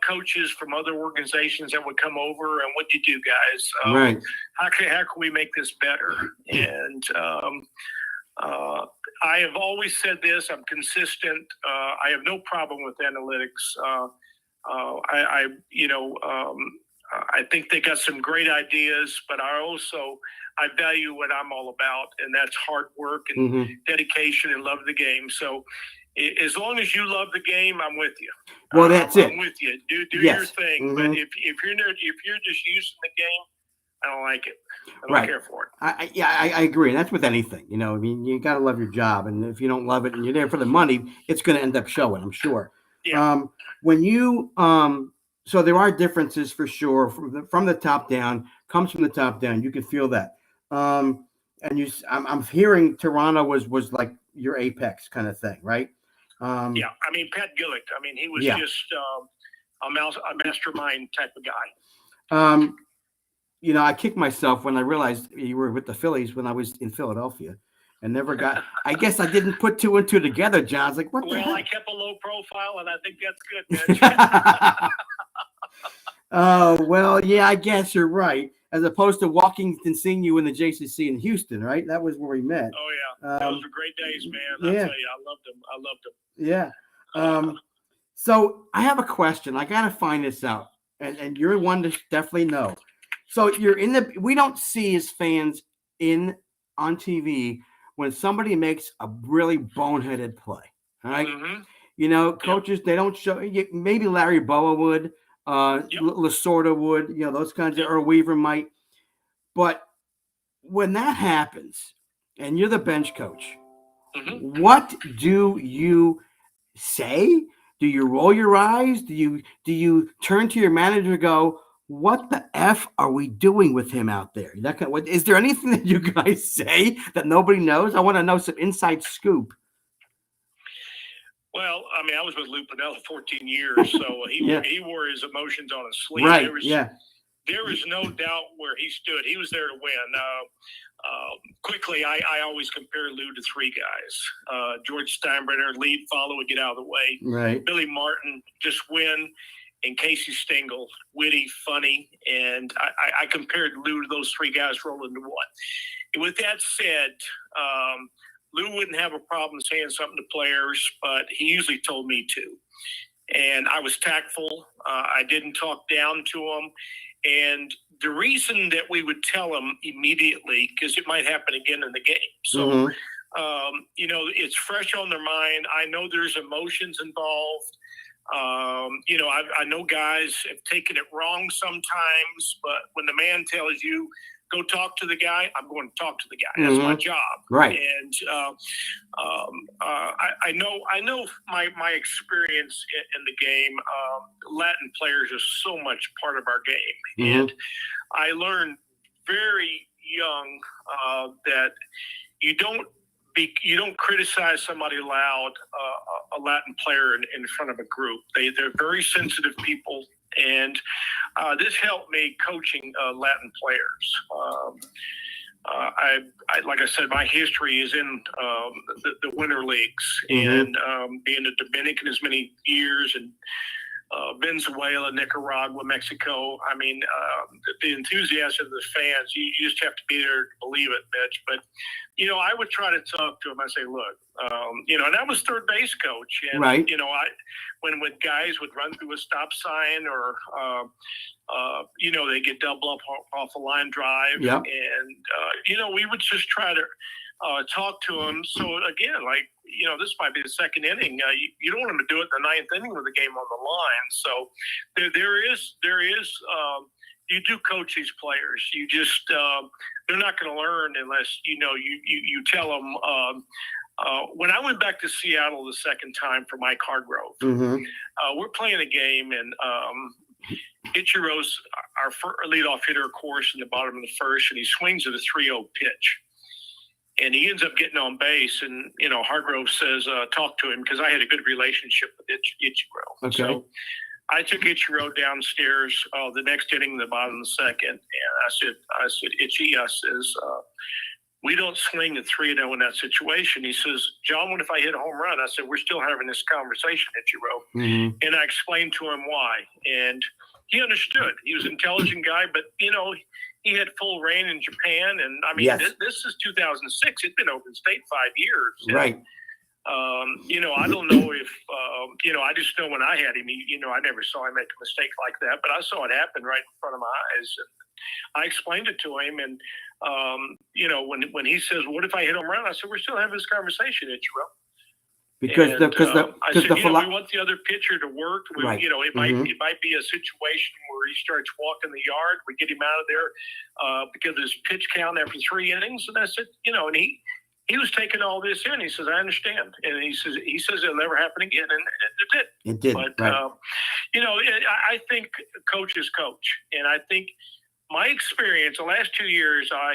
C: coaches from other organizations that would come over, and what do you do, guys? How can we make this better? And I have always said this. I'm consistent. I have no problem with analytics. I think they got some great ideas, but I value what I'm all about, and that's hard work and dedication and love of the game. So as long as you love the game, I'm with you.
A: Well, that's it.
C: I'm with you. Do your thing. But if you're just using the game, I don't like it. I don't care for it.
A: I agree. And that's with anything. I mean, you got to love your job. And if you don't love it and you're there for the money, it's going to end up showing, I'm sure.
C: Yeah.
A: When you so there are differences for sure from the top down, comes from the top down. You can feel that. And I'm hearing Toronto was like your apex kind of thing, right?
C: I mean, Pat Gillick. I mean, he was just a mastermind type of guy.
A: I kicked myself when I realized you were with the Phillies when I was in Philadelphia, and never got. I guess I didn't put two and two together, John. I was like, what the hell?
C: I kept a low profile, and I think that's good, man.
A: Oh, well, yeah, I guess you're right. As opposed to walking and seeing you in the JCC in Houston, right? That was where we met.
C: Oh, yeah. Those were great days, man. I tell you, I loved them.
A: Yeah. So I have a question. I got to find this out. And you're one to definitely know. So we don't see as fans on TV when somebody makes a really boneheaded play. All right. Coaches, they don't show. Maybe Larry Boa would. Lasorda would, those kinds of, or Weaver might. But when that happens and you're the bench coach, what do you say? Do you roll your eyes? Do you turn to your manager and go, what the F are we doing with him out there? Is there anything that you guys say that nobody knows? I want to know some inside scoop.
C: Well, I mean, I was with Lou Piniella 14 years, so he wore his emotions on his sleeve.
A: Right,
C: there is no doubt where he stood. He was there to win. Quickly, I always compare Lou to three guys. George Steinbrenner, lead, follow, and get out of the way.
A: Right.
C: Billy Martin, just win. And Casey Stengel, witty, funny. And I compared Lou to those three guys rolled into one. And with that said, Lou wouldn't have a problem saying something to players, but he usually told me to. And I was tactful. I didn't talk down to him. And the reason that we would tell him immediately, because it might happen again in the game. So, it's fresh on their mind. I know there's emotions involved. I know guys have taken it wrong sometimes, but when the man tells you, go talk to the guy, I'm going to talk to the guy. That's my job.
A: Right.
C: And I know my experience in the game, Latin players are so much part of our game. And I learned very young that you don't criticize somebody loud, a Latin player in front of a group. They're very sensitive people, and this helped me coaching Latin players. I like I said, my history is in the winter leagues, and being a Dominican as many years, and Venezuela, Nicaragua, Mexico. I mean, the enthusiasm of the fans, you just have to be there to believe it, Mitch. But, I would try to talk to him. I say, look, and I was third base coach. And, when guys would run through a stop sign or, they get double up off a line drive.
A: Yep.
C: And, we would just try to talk to him. So, again, this might be the second inning. You don't want him to do it in the ninth inning with the game on the line. So there is you do coach these players. You just they're not going to learn unless you you tell them. When I went back to Seattle the second time for Mike Hargrove, we're playing a game, and Ichiro's our leadoff hitter, of course, in the bottom of the first, and he swings at a 3-0 pitch. And he ends up getting on base, and, Hargrove says, talk to him, because I had a good relationship with Ichiro.
A: Okay.
C: So I took Ichiro downstairs the next inning, the bottom of the second, and I said, Ichi, we don't swing at 3-0 in that situation. He says, John, what if I hit a home run? I said, we're still having this conversation, Ichiro. And I explained to him why. And he understood. He was an intelligent guy, but, he had full reign in Japan. And, I mean, this is 2006. It's been open state 5 years.
A: Right.
C: I don't know if, I just know when I had him, I never saw him make a mistake like that, but I saw it happen right in front of my eyes. And I explained it to him. And, when he says, what if I hit him run? I said, we're still having this conversation, Ichiro.
A: Because
C: we want the other pitcher to work.
A: Right.
C: It might be a situation where he starts walking the yard. We get him out of there because of his pitch count after 3 innings. And I said, and he was taking all this in. He says, I understand. And he says it'll never happen again. And it did.
A: It did.
C: But,
A: right.
C: I think coach is coach. And I think my experience, the last 2 years, I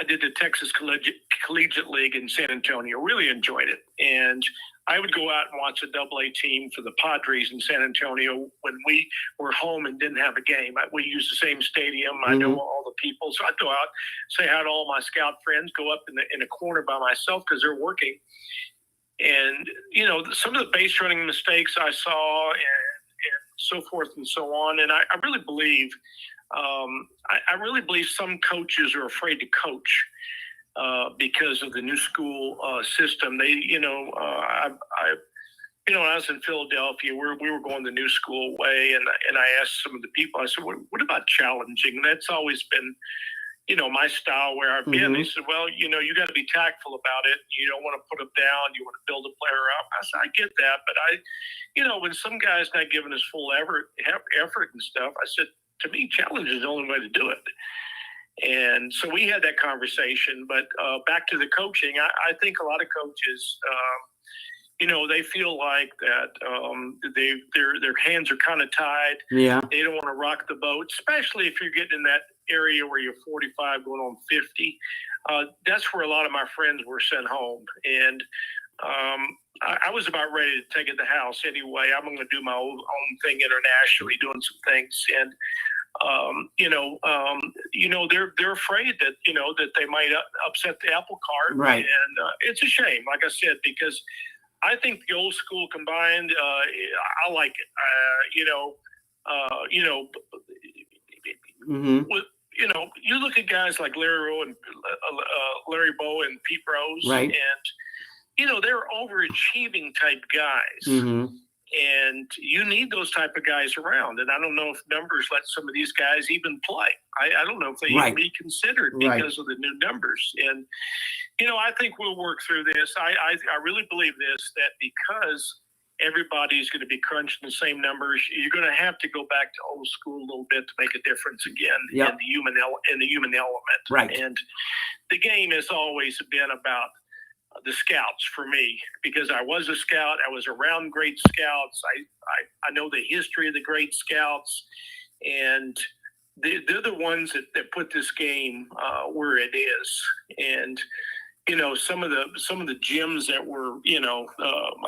C: did the Texas Collegiate League in San Antonio. Really enjoyed it. And I would go out and watch a AA team for the Padres in San Antonio when we were home and didn't have a game. We used the same stadium. I know all the people. So I'd go out, say hi to all my scout friends, go up in a corner by myself because they're working. And, some of the base running mistakes I saw and so forth and so on. And I really believe I really believe some coaches are afraid to coach because of the new school system. They, when I was in Philadelphia, we were going the new school way, and I asked some of the people, I said, what about challenging? That's always been, my style where I've been. They said, well, you got to be tactful about it. You don't want to put them down. You want to build a player up. I said, I get that, but when some guy's not giving his full effort and stuff, I said, to me, challenge is the only way to do it. And so we had that conversation. But back to the coaching, I think a lot of coaches, they feel like that their hands are kind of tied.
A: Yeah.
C: They don't want to rock the boat, especially if you're getting in that area where you're 45 going on 50. That's where a lot of my friends were sent home. And I was about ready to take it to the house anyway. I'm going to do my own thing internationally, doing some things, and they're afraid that that they might upset the apple cart,
A: right?
C: And it's a shame, like I said, because I think the old school combined, I like it. With you look at guys like Larry Bow and Pete Rose,
A: right?
C: And they're overachieving type guys. And you need those type of guys around. And I don't know if numbers let some of these guys even play. I don't know if they even be considered because of the new numbers. And, I think we'll work through this. I really believe this, that because everybody's going to be crunching the same numbers, you're going to have to go back to old school a little bit to make a difference again in the human element.
A: Right.
C: And the game has always been about the scouts for me, because I was a scout. I was around great scouts. I know the history of the great scouts, and they're the ones that put this game where it is. And some of the gyms that were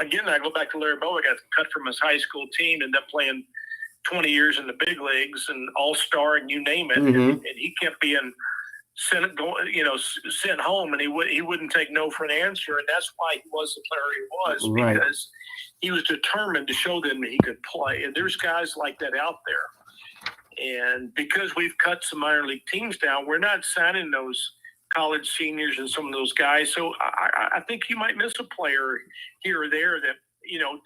C: again, I go back to Larry Bow. I got cut from his high school team, ended up playing 20 years in the big leagues and all-star and you name it, and he kept being sent home, and he wouldn't take no for an answer, and that's why he was the player he was, because he was determined to show them that he could play. And there's guys like that out there, and because we've cut some minor league teams down, we're not signing those college seniors and some of those guys. So I think you might miss a player here or there that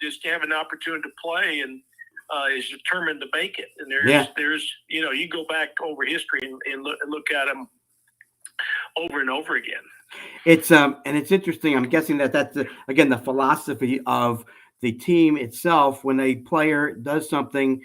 C: just have an opportunity to play and is determined to make it. And there's you go back over history and look at them over and over again.
A: It's and it's interesting. I'm guessing that's again the philosophy of the team itself. When a player does something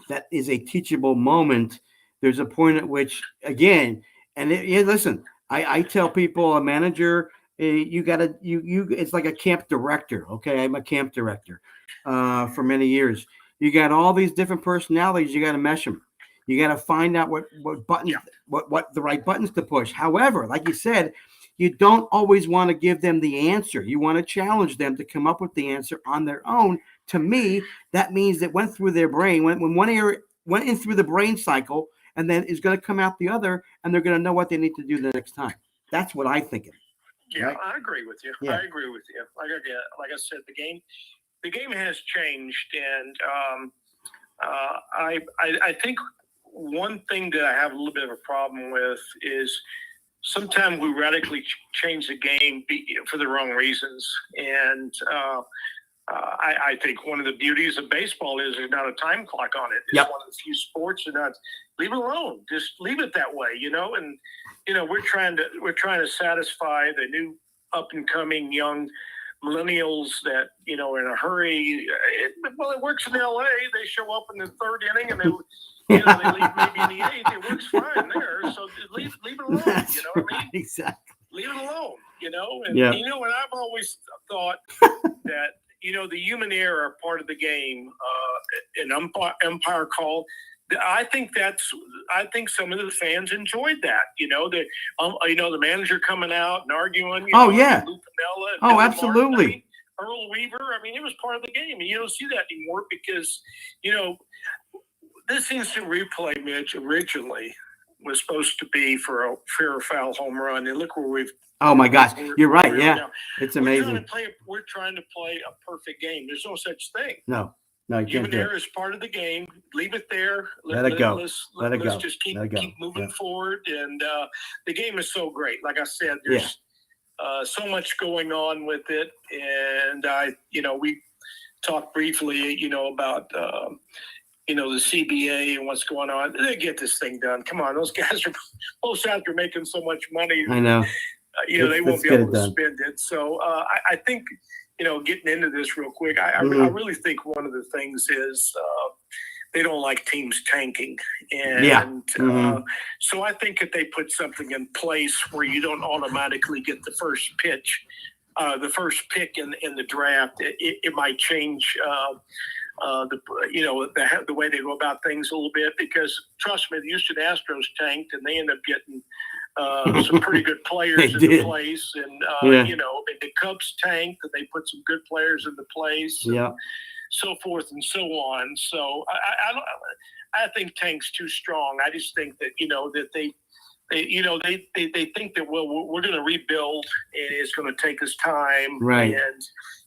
A: that is a teachable moment, there's a point at which, again, and listen, I tell people, a manager, you gotta it's like a camp director. Okay, I'm a camp director for many years. You got all these different personalities. You got to mesh them. You got to find out what buttons, what the right buttons to push. However, like you said, you don't always want to give them the answer. You want to challenge them to come up with the answer on their own. To me, that means that went through their brain, when one area went in through the brain cycle, and then is going to come out the other, and they're going to know what they need to do the next time. That's what I think.
C: Yeah, right? I agree with you. Yeah. I agree with you. Like I said, the game has changed, and I think one thing that I have a little bit of a problem with is sometimes we radically change the game for the wrong reasons. And I think one of the beauties of baseball is there's not a time clock on it. It's one of the few sports that not leave it alone. Just leave it that way, And we're trying to satisfy the new up and coming young millennials that are in a hurry. It works in L.A. They show up in the third inning and they leave maybe in the eighth. It works fine there. So leave it alone.
A: That's
C: what I mean?
A: Exactly.
C: Leave it alone. And and I've always thought that the human error are part of the game. An umpire call. I think some of the fans enjoyed that. The manager coming out and arguing.
A: Lou Piniella.
C: Oh,
A: absolutely.
C: Martin, Earl Weaver. I mean, it was part of the game, and you don't see that anymore because this instant replay, Mitch, originally was supposed to be for a fair or foul home run, and look where we've.
A: Oh my gosh, you're right. Yeah, now. It's amazing.
C: We're trying to play a perfect game. There's no such thing.
A: No, you
C: human
A: can't do
C: error is part of the game. Leave it there.
A: Let it go.
C: Let's just keep moving forward. And the game is so great. Like I said, there's so much going on with it. And we talked briefly, about the CBA and what's going on. They get this thing done. Come on, those guys are both out there making so much money.
A: I know.
C: They won't be able to spend it. So I think, getting into this real quick, I really think one of the things is they don't like teams tanking. And so I think if they put something in place where you don't automatically get the first pitch, the first pick in the draft, it might change the way they go about things a little bit, because trust me, the Houston Astros tanked and they end up getting some pretty good players into place, and you know, the Cubs tanked, and they put some good players into place, and so forth and so on. So I think tank's too strong. I just think that, you know, that they think that, well, we're going to rebuild, and it's going to take us time,
A: right? And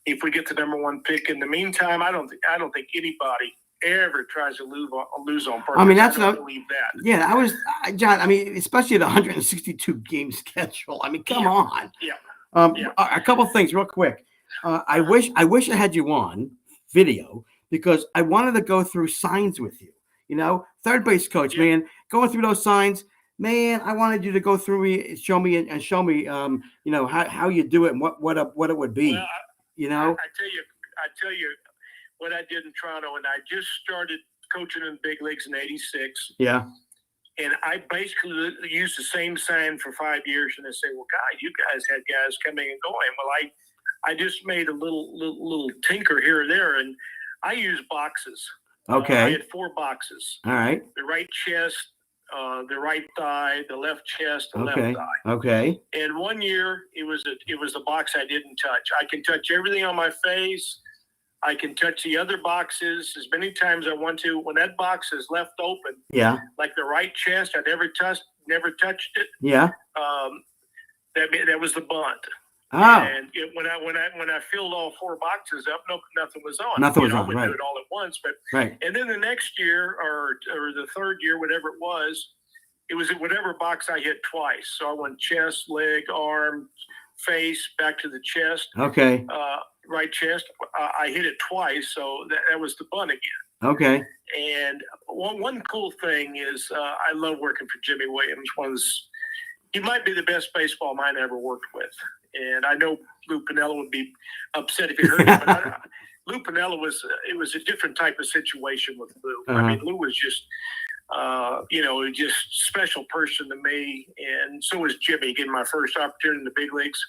C: if we get the number one pick in the meantime, I don't think anybody ever tries to lose on purpose.
A: I mean, that's
C: I don't believe that.
A: Yeah, John. I mean, especially the 162 game schedule. I mean, come on. A couple of things real quick. I wish I had you on video, because I wanted to go through signs with you. You know, third base coach, man, going through those signs, man. I wanted you to go through show me, you know, how you do it and what it would be.
C: Well,
A: you know,
C: I tell you what I did in Toronto, and I just started coaching in the big leagues in '86.
A: Yeah.
C: And I basically used the same sign for 5 years, and they say, "Well, God, you guys had guys coming and going." Well, I just made a little tinker here or there, and I used boxes.
A: Okay.
C: I had 4 boxes.
A: All right.
C: The right chest, the right thigh, the left chest, the left thigh.
A: Okay.
C: And one year, it was the box I didn't touch. I can touch everything on my face. I can touch the other boxes as many times as I want to. When that box is left open, like the right chest, I never touched it. Yeah. That was the bunt.
A: Oh.
C: And when I filled all 4 boxes up, nothing was on.
A: Nothing was on.
C: I would
A: right.
C: do it all at once, but
A: right.
C: And then the next year or the third year, whatever it was at whatever box I hit twice. So I went chest, leg, arm, face, back to the chest.
A: Okay.
C: Right chest. I hit it twice, so that was the bunt again.
A: Okay.
C: And one cool thing is I love working for Jimmy Williams. He might be the best baseball mind I ever worked with. And I know Lou Piniella would be upset if he heard it, but Lou Piniella was a different type of situation with Lou. I mean, Lou was just, just special person to me. And so was Jimmy, getting my first opportunity in the big leagues.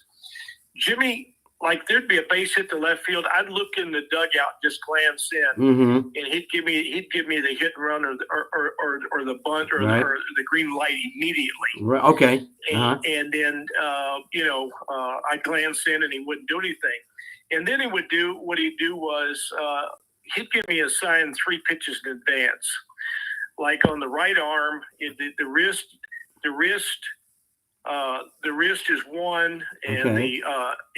C: Jimmy, like, there'd be a base hit to left field. I'd look in the dugout, just glance in, and he'd give me the hit and run or the bunt or the green light immediately.
A: Right. Okay.
C: And then I'd glance in, and he wouldn't do anything. And then what he'd do was he'd give me a sign 3 pitches in advance. Like on the right arm, the wrist is 1, and the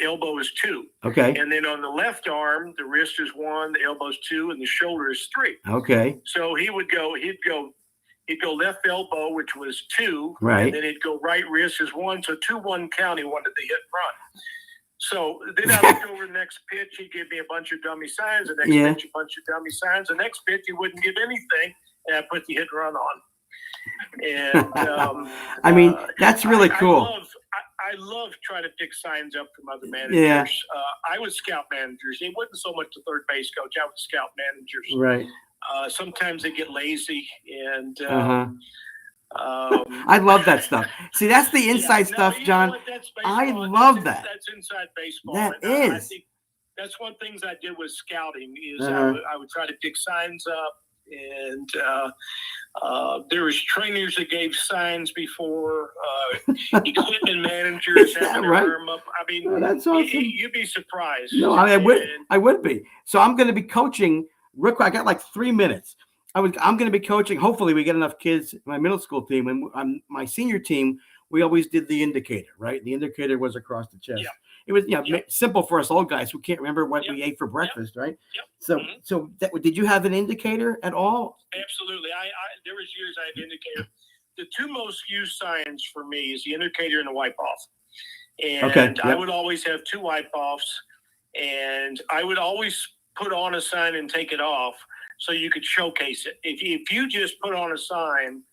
C: elbow is 2.
A: Okay.
C: And then on the left arm, the wrist is 1, the elbow is 2, and the shoulder is 3.
A: Okay.
C: So he'd go left elbow, which was 2.
A: Right.
C: And then he'd go right wrist is 1. So 2-1 count, he wanted the hit and run. So then I looked over the next pitch. He'd give me a bunch of dummy signs. The next pitch, a bunch of dummy signs. The next pitch, he wouldn't give anything, and I put the hit and run on. And
A: I mean, that's really cool.
C: I love trying to pick signs up from other managers.
A: Yeah.
C: I was scout managers. It wasn't so much the third base coach. I was scout managers.
A: Right.
C: Sometimes they get lazy, and
A: I love that stuff. See, that's the inside stuff, John. I love that.
C: That's inside baseball.
A: That
C: I
A: is.
C: think that's one of the things I did with scouting is I would try to pick signs up, and there was trainers that gave signs before, equipment managers having their arm up. I mean,
A: that's awesome.
C: You'd be surprised.
A: No, I would be. So I'm going to be coaching. Real quick, I got like 3 minutes. I'm going to be coaching. Hopefully, we get enough kids. My middle school team and my senior team, we always did the indicator. Right, the indicator was across the chest. Yep. It was simple for us old guys who can't remember what we ate for breakfast. Right.
C: Yep.
A: So did you have an indicator at all?
C: Absolutely. There was years I had indicator. The 2 most used signs for me is the indicator and the wipe off. And I would always have 2 wipe offs, and I would always put on a sign and take it off so you could showcase it. If you just put on a sign,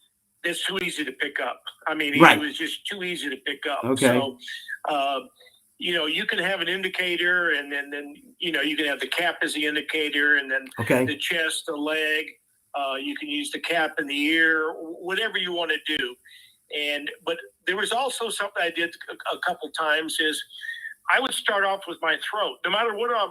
C: it's too easy to pick up. I mean, it was just too easy to pick up.
A: Okay.
C: So, you can have an indicator, and then you can have the cap as the indicator, and then the chest, the leg. You can use the cap in the ear, whatever you want to do. But there was also something I did a couple times is I would start off with my throat. No matter what I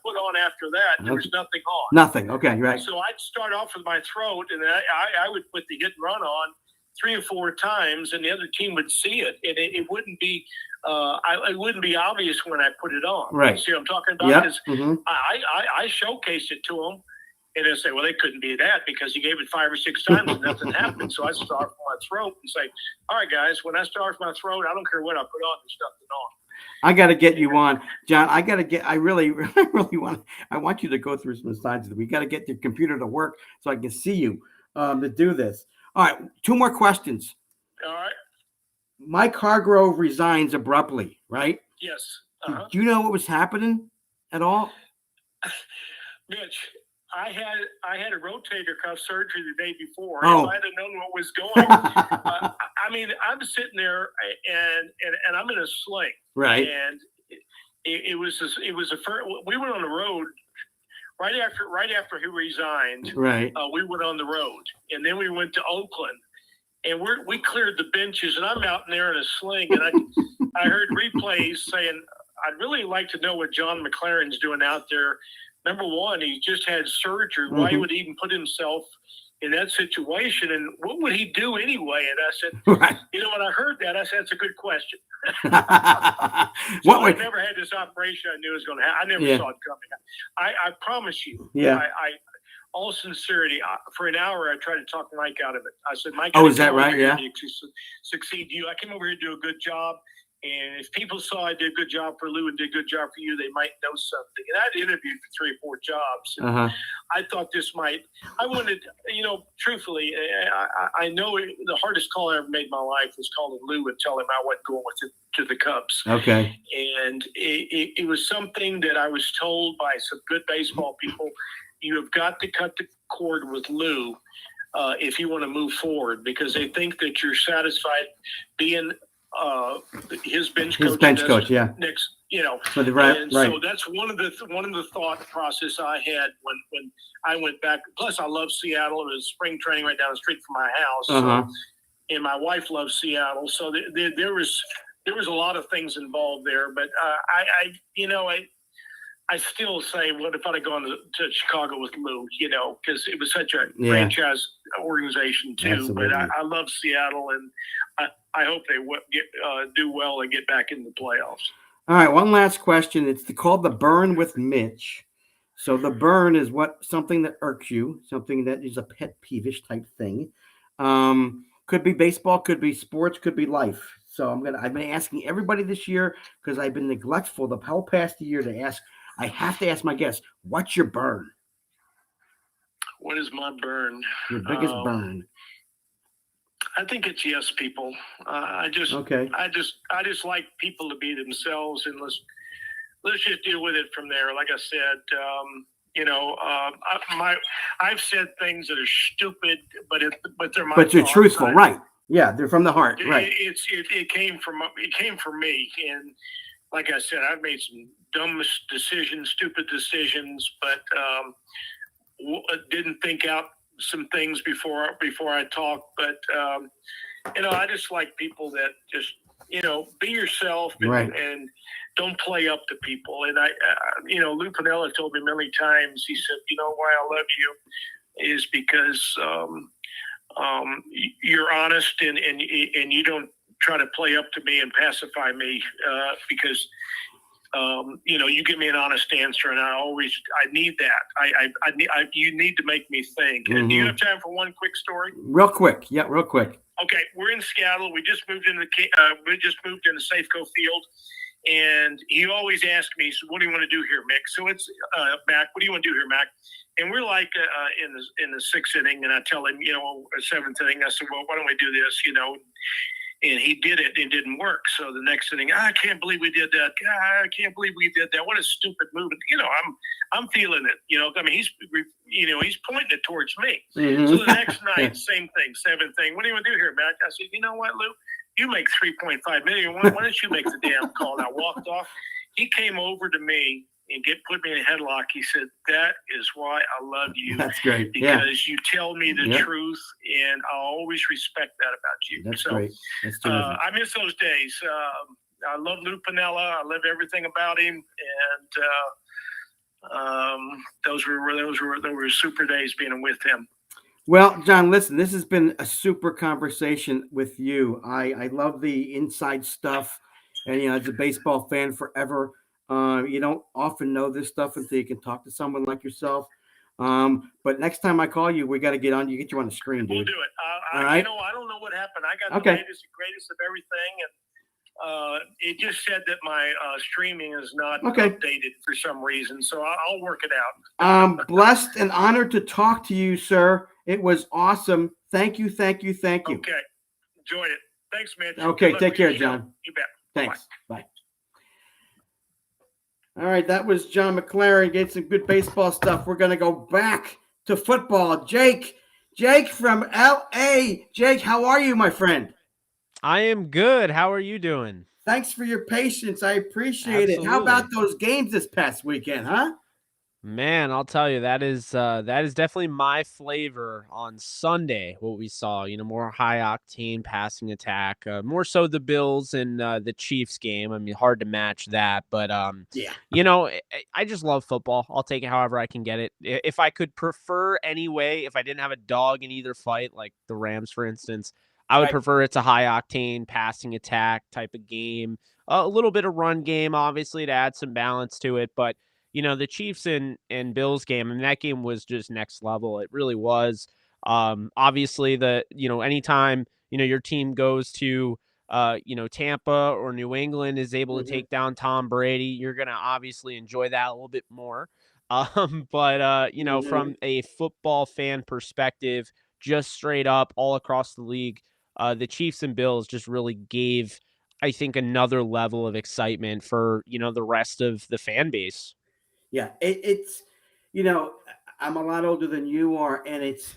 C: put on after that, there was nothing on.
A: Nothing. Okay, right.
C: So I'd start off with my throat, and I would put the hit and run on, 3 or 4 times, and the other team would see it, and it wouldn't be it wouldn't be obvious when I put it on.
A: Right.
C: See what I'm talking about?
A: Yeah.
C: Because I showcased it to them, and they say, well, they couldn't be that because he gave it 5 or 6 times and nothing happened. So I start from my throat and say, all right, guys, when I start from my throat, I don't care what I put on, there's nothing on.
A: I got to get you on, John. I really want you to go through some slides. We got to get your computer to work so I can see you to do this. All right. 2 more questions.
C: All right.
A: Mike Hargrove resigns abruptly, right?
C: Yes.
A: Did you know what was happening at all?
C: Mitch, I had a rotator cuff surgery the day before.
A: Oh.
C: If I had known what was going on, I mean, I'm sitting there and I'm in a sling.
A: Right.
C: And it was a first, we went on the road right after he resigned.
A: Right.
C: We went on the road, and then we went to Oakland, and we cleared the benches, and I'm out in there in a sling, and I heard replays saying, I'd really like to know what John Mclaren's doing out there. Number one, he just had surgery. Mm-hmm. Why would he even put himself in that situation? And what would he do anyway? And I said, right. You know, when I heard that, I said, that's a good question. I never had this operation I knew was going to happen. I never saw it coming. I promise you.
A: Yeah.
C: I all sincerity, for an hour, I tried to talk Mike out of it. I said, Mike,
A: is that right? Yeah.
C: Succeed you. I came over here to do a good job. And if people saw I did a good job for Lou and did a good job for you, they might know something. And I'd interviewed for 3 or 4 jobs. And I thought I wanted, truthfully, I know the hardest call I ever made in my life was calling Lou and telling him I wasn't going with it to the Cubs.
A: Okay.
C: And it was something that I was told by some good baseball people. You have got to cut the cord with Lou if you want to move forward, because they think that you're satisfied being his bench coach.
A: His bench coach, yeah.
C: Next,
A: right.
C: So that's one of the thought process I had when I went back. Plus, I love Seattle. It was spring training right down the street from my house, and my wife loves Seattle. So there was a lot of things involved there. But I still say, what if I'd have gone to Chicago with Lou? Because it was such a franchise organization too. Absolutely. But I love Seattle, and I hope they do well and get back in the playoffs.
A: All right, one last question. It's called the burn with Mitch. So the burn is something that irks you, something that is a pet peevish type thing. Could be baseball, could be sports, could be life. So I've been asking everybody this year, because I've been neglectful the whole past year to ask. I have to ask my guests, what's your burn?
C: What is my burn?
A: Your biggest burn.
C: I think it's yes, people. I just like people to be themselves, and let's just deal with it from there. Like I said, I've said things that are stupid, but they're my.
A: But they're truthful, right? Yeah, they're from the heart, right?
C: It came from me, and like I said, I've made some dumb decisions, stupid decisions, but didn't think out some things before I talk. But I just like people that just be yourself and don't play up to people. And Lou Piniella told me many times. He said, why I love you is because you're honest and you don't try to play up to me and pacify me because you give me an honest answer, and I need that. You need to make me think. Mm-hmm. Do you have time for one quick story?
A: Real quick. Yeah, real quick.
C: Okay, we're in Seattle. We just moved into Safeco Field, and he always asks me, "So what do you want to do here, Mick?" So it's Mac. What do you want to do here, Mac? And we're like in the 6th inning, and I tell him, 7th inning. I said, "Well, why don't we do this?" And he did it. It didn't work. So the next inning, I can't believe we did that. I can't believe we did that. What a stupid move. I'm feeling it. I mean, he's pointing it towards me. Mm-hmm. So the next night, same thing, 7th thing. What do you want to do here, Matt? I said, you know what, Lou? You make $3.5 million. Why don't you make the damn call? And I walked off. He came over to me and put me in a headlock. He said, that is why I love you.
A: That's great.
C: Because you tell me the truth, and I'll always respect that about you.
A: That's great. That's terrific.
C: I miss those days. I love Lou Piniella. I love everything about him. And those were super days being with him.
A: Well, John, listen, this has been a super conversation with you. I love the inside stuff. And, as a baseball fan forever, you don't often know this stuff until you can talk to someone like yourself. But next time I call you, we got to get you on the screen, dude.
C: We'll do it.
A: All right.
C: I don't know what happened. I got
A: Okay.
C: the latest and greatest of everything, and it just said that my streaming is not updated for some reason. So I'll work it out.
A: Blessed and honored to talk to you, sir. It was awesome. Thank you.
C: Okay. Enjoyed it. Thanks, Mitch.
A: Okay. Take care, John.
C: You bet.
A: Thanks. Bye. All right. That was John Mclaren. Get some good baseball stuff. We're going to go back to football. Jake from L.A. Jake, how are you, my friend?
D: I am good. How are you doing?
A: Thanks for your patience. I appreciate it. How about those games this past weekend, huh?
D: Man, I'll tell you, that is definitely my flavor on Sunday, what we saw, more high octane passing attack, more so the Bills and the Chiefs game. I mean, hard to match that, but
A: yeah.
D: I just love football. I'll take it however I can get it. If I could prefer anyway, if I didn't have a dog in either fight, like the Rams, for instance, I would prefer it's a high octane passing attack type of game, a little bit of run game, obviously, to add some balance to it, but the Chiefs and Bills game, I mean, that game was just next level. It really was. Obviously, anytime, your team goes to, Tampa or New England is able to take down Tom Brady, you're going to obviously enjoy that a little bit more. But from a football fan perspective, just straight up all across the league, the Chiefs and Bills just really gave, I think, another level of excitement for, the rest of the fan base.
A: Yeah, it's I'm a lot older than you are, and it's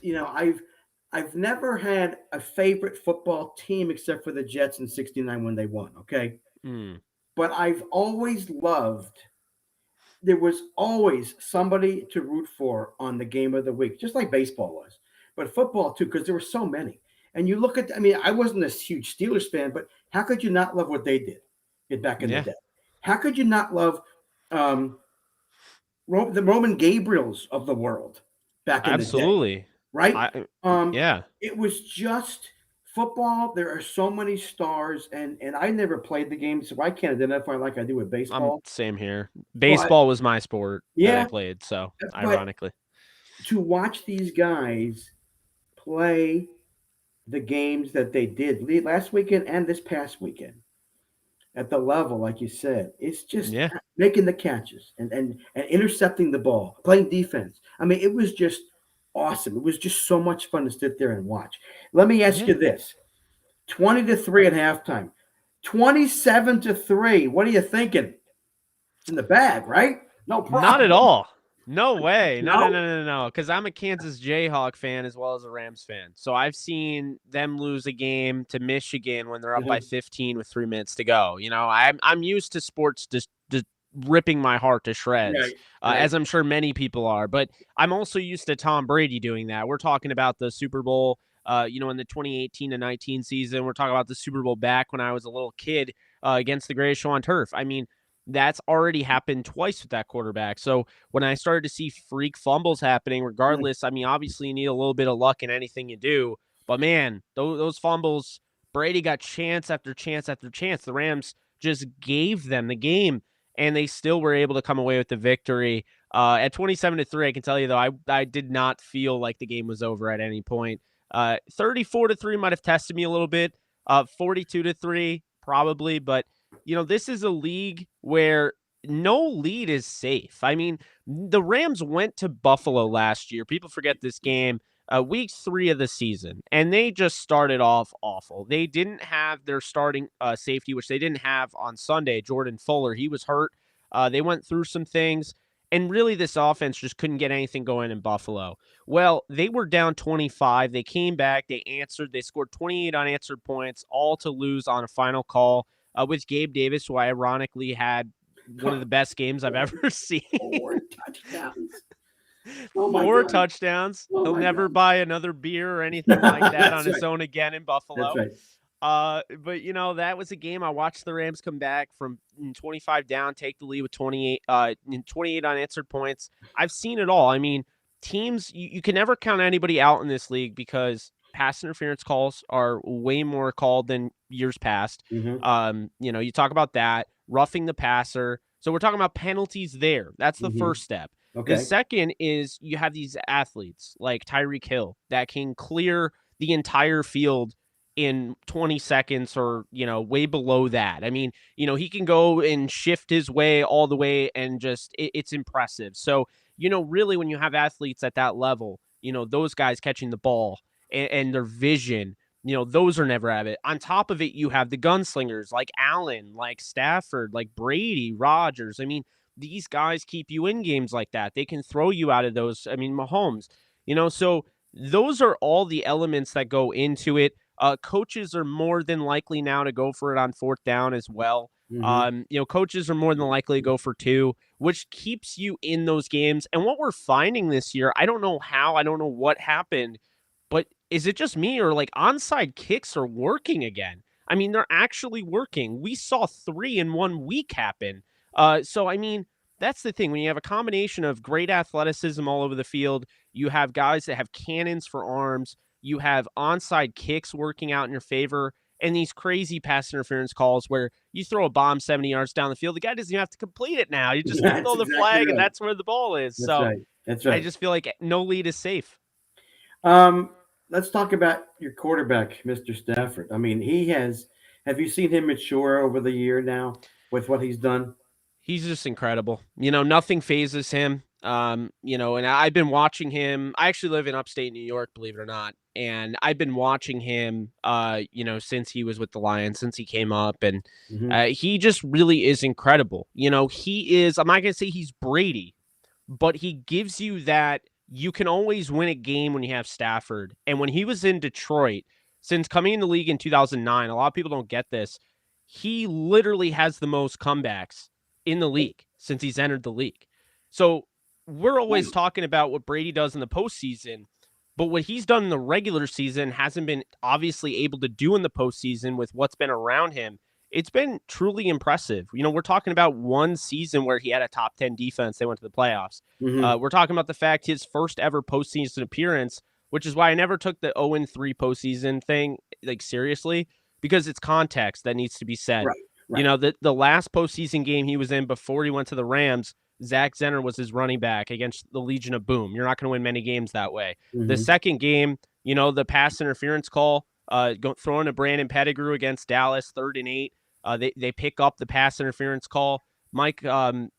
A: I've never had a favorite football team except for the Jets in '69 when they won. Okay, but I've always loved. There was always somebody to root for on the game of the week, just like baseball was, but football too, because there were so many. And you look at, I wasn't a huge Steelers fan, but how could you not love what they did back in the day? How could you not love the Roman Gabriels of the world back in the day, right? It was just football. There are so many stars, and I never played the game, so I can't identify like I do with baseball.
D: Same here. Baseball was my sport that I played, so ironically.
A: To watch these guys play the games that they did last weekend and this past weekend, at the level, like you said, it's just making the catches and intercepting the ball, playing defense. I mean, it was just awesome. It was just so much fun to sit there and watch. Let me ask you this: 20-3 at halftime, 27-3. What are you thinking? It's in the bag, right? No problem.
D: Not at all. No way. No. Because I'm a Kansas Jayhawk fan as well as a Rams fan. So I've seen them lose a game to Michigan when they're up by 15 with 3 minutes to go. I'm used to sports just ripping my heart to shreds, as I'm sure many people are. But I'm also used to Tom Brady doing that. We're talking about the Super Bowl, in the 2018-19 season. We're talking about the Super Bowl back when I was a little kid against the Greatest Show on Turf. I mean, that's already happened twice with that quarterback. So when I started to see freak fumbles happening, regardless, I mean, obviously you need a little bit of luck in anything you do. But man, those fumbles, Brady got chance after chance after chance. The Rams just gave them the game, and they still were able to come away with the victory. At 27-3, I can tell you, though, I did not feel like the game was over at any point. 34-3 might have tested me a little bit. 42-3, probably, but this is a league where no lead is safe. I mean, the Rams went to Buffalo last year. People forget this game, week 3 of the season, and they just started off awful. They didn't have their starting safety, which they didn't have on Sunday, Jordan Fuller. He was hurt. They went through some things, and really this offense just couldn't get anything going in Buffalo. Well, they were down 25. They came back. They answered. They scored 28 unanswered points, all to lose on a final call. With Gabe Davis, who ironically had one of the best games I've ever seen.
A: 4 touchdowns.
D: Four touchdowns. He'll never buy another beer or anything like that on his own again in Buffalo.
A: That's right.
D: But that was a game. I watched the Rams come back from 25 down, take the lead with 28 unanswered points. I've seen it all. I mean, teams, you can never count anybody out in this league because pass interference calls are way more called than years past. You talk about that, roughing the passer. So we're talking about penalties there. That's the first step.
A: Okay.
D: The second is you have these athletes like Tyreek Hill that can clear the entire field in 20 seconds or, way below that. I mean, he can go and shift his way all the way and just it's impressive. So, really when you have athletes at that level, those guys catching the ball and their vision, those are never out of it. On top of it, you have the gunslingers like Allen, like Stafford, like Brady, Rodgers. I mean, these guys keep you in games like that. They can throw you out of those. I mean, Mahomes, so those are all the elements that go into it. Coaches are more than likely now to go for it on fourth down as well. Coaches are more than likely to go for 2, which keeps you in those games. And what we're finding this year, I don't know how, I don't know what happened, but is it just me or like onside kicks are working again? I mean, they're actually working. We saw 3 in 1 week happen. So, I mean, that's the thing. When you have a combination of great athleticism all over the field, you have guys that have cannons for arms, you have onside kicks working out in your favor, and these crazy pass interference calls where you throw a bomb 70 yards down the field. The guy doesn't even have to complete it now. You just throw the flag, and that's where the ball is.
A: That's right.
D: I just feel like no lead is safe.
A: Let's talk about your quarterback, Mr. Stafford. I mean, have you seen him mature over the year now with what he's done?
D: He's just incredible. Nothing phases him. And I've been watching him. I actually live in upstate New York, believe it or not. And I've been watching him, since he was with the Lions, since he came up. And he just really is incredible. I'm not going to say he's Brady, but he gives you that you can always win a game when you have Stafford. And when he was in Detroit, since coming in the league in 2009, a lot of people don't get this. He literally has the most comebacks in the league since he's entered the league. So we're always talking about what Brady does in the postseason, but what he's done in the regular season hasn't been obviously able to do in the postseason with what's been around him. It's been truly impressive. We're talking about one season where he had a top 10 defense. They went to the playoffs. We're talking about the fact his first ever postseason appearance, which is why I never took the 0-3 postseason thing seriously, because it's context that needs to be said. Right. The last postseason game he was in before he went to the Rams, Zach Zenner was his running back against the Legion of Boom. You're not going to win many games that way. The second game, the pass interference call, throwing to Brandon Pettigrew against Dallas, 3rd and 8. They pick up the pass interference call. Mike, the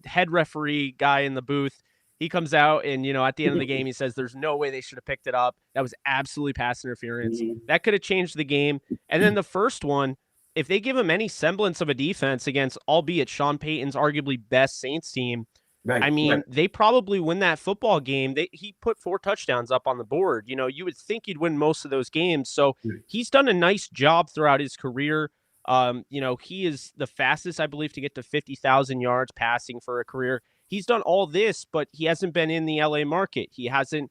D: head referee guy in the booth, he comes out and, at the end of the game, he says, there's no way they should have picked it up. That was absolutely pass interference. That could have changed the game. And then the first one, if they give him any semblance of a defense against, albeit Sean Payton's arguably best Saints team, they probably win that football game. He put 4 touchdowns up on the board. You would think he'd win most of those games. So he's done a nice job throughout his career. He is the fastest, I believe, to get to 50,000 yards passing for a career. He's done all this, but he hasn't been in the LA market. He hasn't,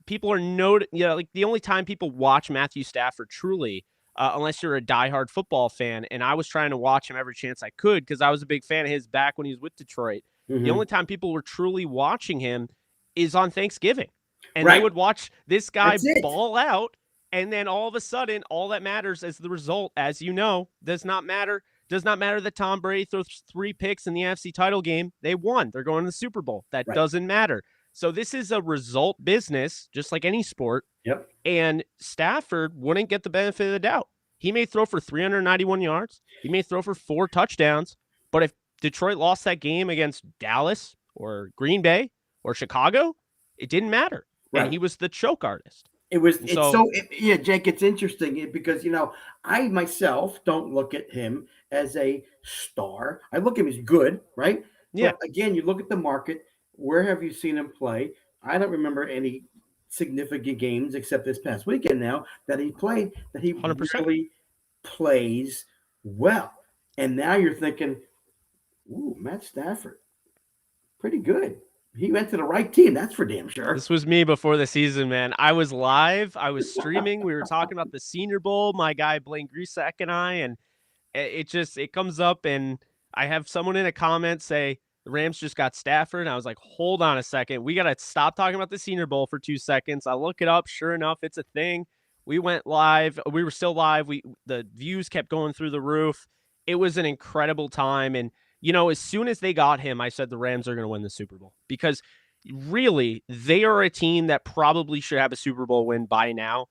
D: people are the only time people watch Matthew Stafford truly, unless you're a diehard football fan. And I was trying to watch him every chance I could because I was a big fan of his back when he was with Detroit. The only time people were truly watching him is on Thanksgiving. And they would watch this guy ball out. And then all of a sudden, all that matters is the result, as you know, does not matter. Does not matter that Tom Brady throws 3 picks in the NFC title game. They won. They're going to the Super Bowl. That doesn't matter. So this is a result business, just like any sport.
A: Yep.
D: And Stafford wouldn't get the benefit of the doubt. He may throw for 391 yards. He may throw for 4 touchdowns. But if Detroit lost that game against Dallas or Green Bay or Chicago, it didn't matter. And he was the choke artist.
A: Jake, it's interesting because, I myself don't look at him as a star. I look at him as good, right?
D: Yeah.
A: But again, you look at the market. Where have you seen him play? I don't remember any significant games except this past weekend now that he played, that he
D: 100%.
A: really plays well. And now you're thinking, ooh, Matt Stafford, pretty good. He went to the right team. That's for damn sure.
D: This was me before the season, man. I was live. I was streaming. We were talking about the Senior Bowl, my guy Blaine Grusak and I, and it comes up, and I have someone in a comment say, The Rams just got Stafford, and I was like, hold on a second. We got to stop talking about the Senior Bowl for 2 seconds. I look it up. Sure enough, it's a thing. We went live. We were still live. The views kept going through the roof. It was an incredible time. And, as soon as they got him, I said the Rams are going to win the Super Bowl because really they are a team that probably should have a Super Bowl win by now.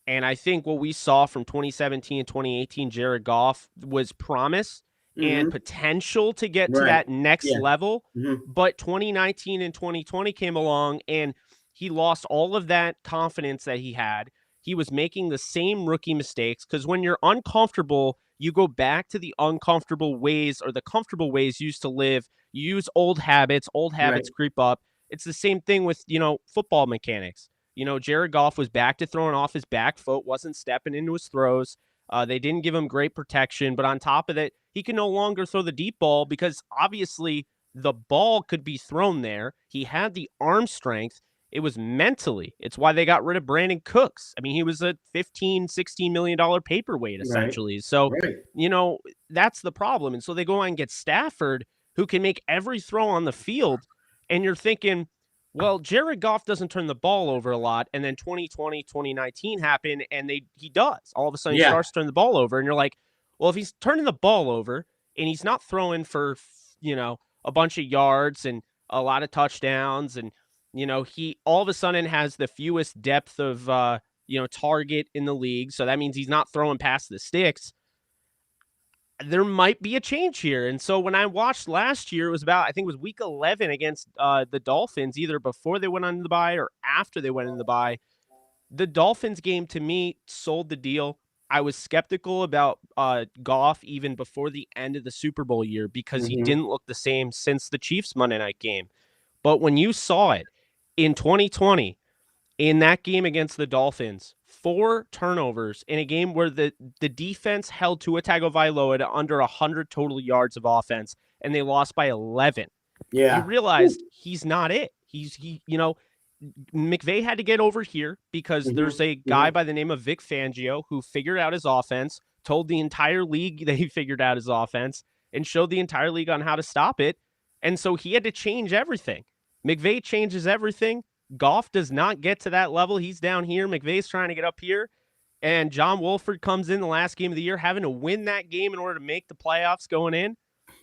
D: And I think what we saw from 2017 and 2018, Jared Goff, was promise and potential to get to that next level. But 2019 and 2020 came along and he lost all of that confidence that he had. He was making the same rookie mistakes because when you're uncomfortable, you go back to the uncomfortable ways or the comfortable ways you used to live. You use old habits creep up. It's the same thing with, football mechanics. Jared Goff was back to throwing off his back foot, wasn't stepping into his throws. They didn't give him great protection, but on top of it, he can no longer throw the deep ball because obviously the ball could be thrown there. He had the arm strength. It was mentally. It's why they got rid of Brandon Cooks. I mean, he was a $15-16 million paperweight, essentially.
A: Right.
D: So, that's the problem. And so they go on and get Stafford, who can make every throw on the field. And you're thinking, well, Jared Goff doesn't turn the ball over a lot. And then 2020, 2019 happened, and he does. All of a sudden, he starts turning the ball over. And you're like, well, if he's turning the ball over and he's not throwing for, a bunch of yards and a lot of touchdowns and, he all of a sudden has the fewest depth of, target in the league. So that means he's not throwing past the sticks. There might be a change here. And so when I watched last year, I think it was week 11 against the Dolphins, either before they went on the bye or after they went in the bye. The Dolphins game to me sold the deal. I was skeptical about Goff even before the end of the Super Bowl year because he didn't look the same since the Chiefs Monday night game. But when you saw it in 2020, in that game against the Dolphins, 4 turnovers in a game where the defense held Tua Tagovailoa to under 100 total yards of offense, and they lost by 11.
A: Yeah.
D: You realized he's not it. McVay had to get over here because there's a guy by the name of Vic Fangio who figured out his offense, told the entire league that he figured out his offense, and showed the entire league on how to stop it. And so he had to change everything. McVay changes everything. Goff does not get to that level. He's down here. McVay's trying to get up here. And John Wolford comes in the last game of the year having to win that game in order to make the playoffs going in.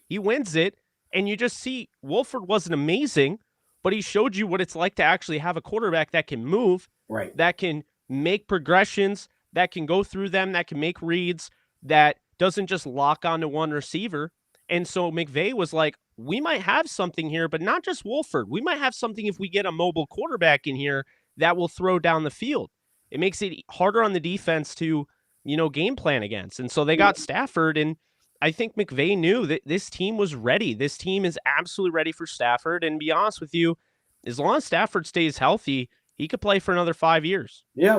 D: He wins it. And you just see Wolford wasn't amazing, but he showed you what it's like to actually have a quarterback that can move, that can make progressions, that can go through them, that can make reads, that doesn't just lock onto one receiver. And so McVay was like, we might have something here, but not just Wolford. We might have something if we get a mobile quarterback in here that will throw down the field. It makes it harder on the defense to, game plan against. And so they got Stafford, and I think McVay knew that this team was ready. This team is absolutely ready for Stafford. And to be honest with you, as long as Stafford stays healthy, he could play for another 5 years.
A: Yeah.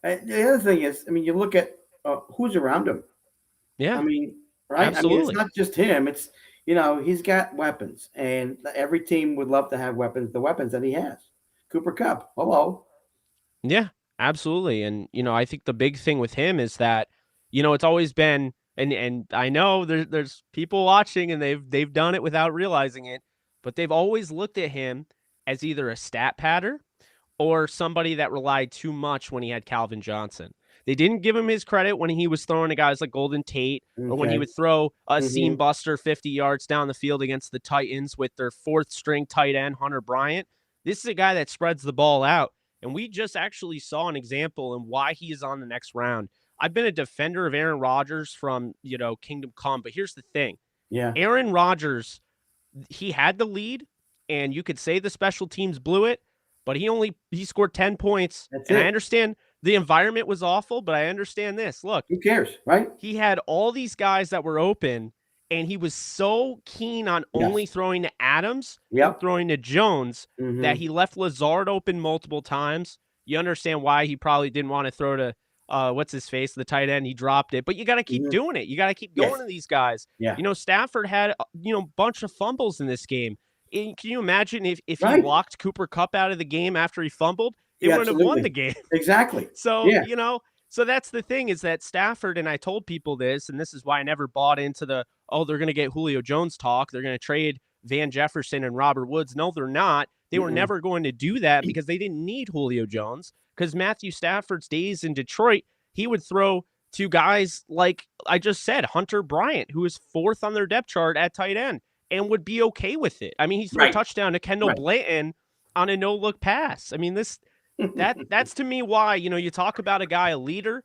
A: The other thing is, you look at who's around him.
D: Yeah.
A: Right?
D: Absolutely.
A: It's not just him. It's, he's got weapons, and every team would love to have the weapons that he has. Cooper Kupp, hello.
D: Yeah, absolutely. And, I think the big thing with him is that, it's always been, and I know there's people watching and they've done it without realizing it, but they've always looked at him as either a stat padder or somebody that relied too much when he had Calvin Johnson. They didn't give him his credit when he was throwing to guys like Golden Tate or when he would throw a seam buster 50 yards down the field against the Titans with their 4th string tight end, Hunter Bryant. This is a guy that spreads the ball out. And we just actually saw an example in why he is on the next round. I've been a defender of Aaron Rodgers from, Kingdom Come. But here's the thing.
A: Yeah.
D: Aaron Rodgers, he had the lead, and you could say the special teams blew it, but he scored 10 points.
A: That's
D: and
A: it.
D: I understand the environment was awful, but I understand this. Look,
A: who cares, right?
D: He had all these guys that were open, and he was so keen on only throwing to Adams and throwing to Jones that he left Lazard open multiple times. You understand why he probably didn't want to throw to the tight end. He dropped it, but you got to keep doing it. You got to keep going to these guys.
A: Yeah.
D: Stafford had a bunch of fumbles in this game. And can you imagine if he locked Cooper Kupp out of the game after he fumbled? They wouldn't have won the game.
A: Exactly.
D: So, so that's the thing is that Stafford, and I told people this, and this is why I never bought into they're going to get Julio Jones talk. They're going to trade Van Jefferson and Robert Woods. No, they're not. They were never going to do that because they didn't need Julio Jones, because Matthew Stafford's days in Detroit, he would throw to guys like I just said, Hunter Bryant, who is 4th on their depth chart at tight end, and would be okay with it. I mean, he threw a touchdown to Kendall Blanton on a no-look pass. I mean, that's to me why, you talk about a guy, a leader,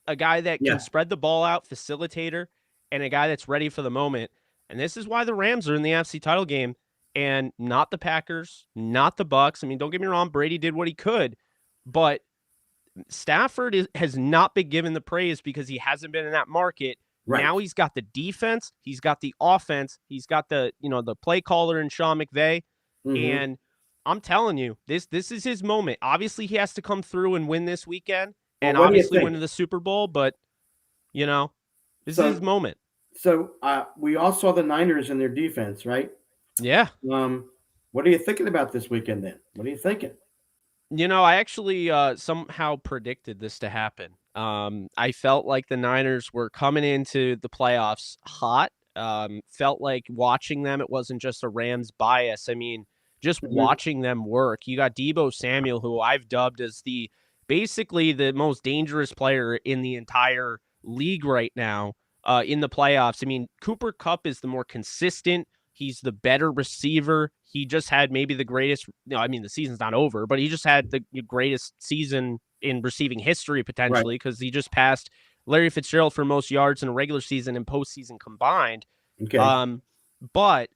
D: a guy that can spread the ball out, facilitator, and a guy that's ready for the moment. And this is why the Rams are in the NFC title game and not the Packers, not the Bucks. I mean, don't get me wrong, Brady did what he could, but Stafford has not been given the praise because he hasn't been in that market. Right. Now he's got the defense, he's got the offense, he's got the play caller in Sean McVay, and I'm telling you, this is his moment. Obviously, he has to come through and win this weekend, and obviously win the Super Bowl. But this is his moment.
A: So we all saw the Niners and their defense, right?
D: Yeah.
A: What are you thinking about this weekend then? What are you thinking?
D: I actually somehow predicted this to happen. I felt like the Niners were coming into the playoffs hot. Felt like watching them, it wasn't just a Rams bias. I mean, just watching them work. You got Deebo Samuel, who I've dubbed as basically the most dangerous player in the entire league right now in the playoffs. I mean, Cooper Kupp is the more consistent. He's the better receiver. He just had maybe the greatest, the season's not over, but he just had the greatest season in receiving history potentially, because he just passed Larry Fitzgerald for most yards in a regular season and postseason combined.
A: Okay.
D: But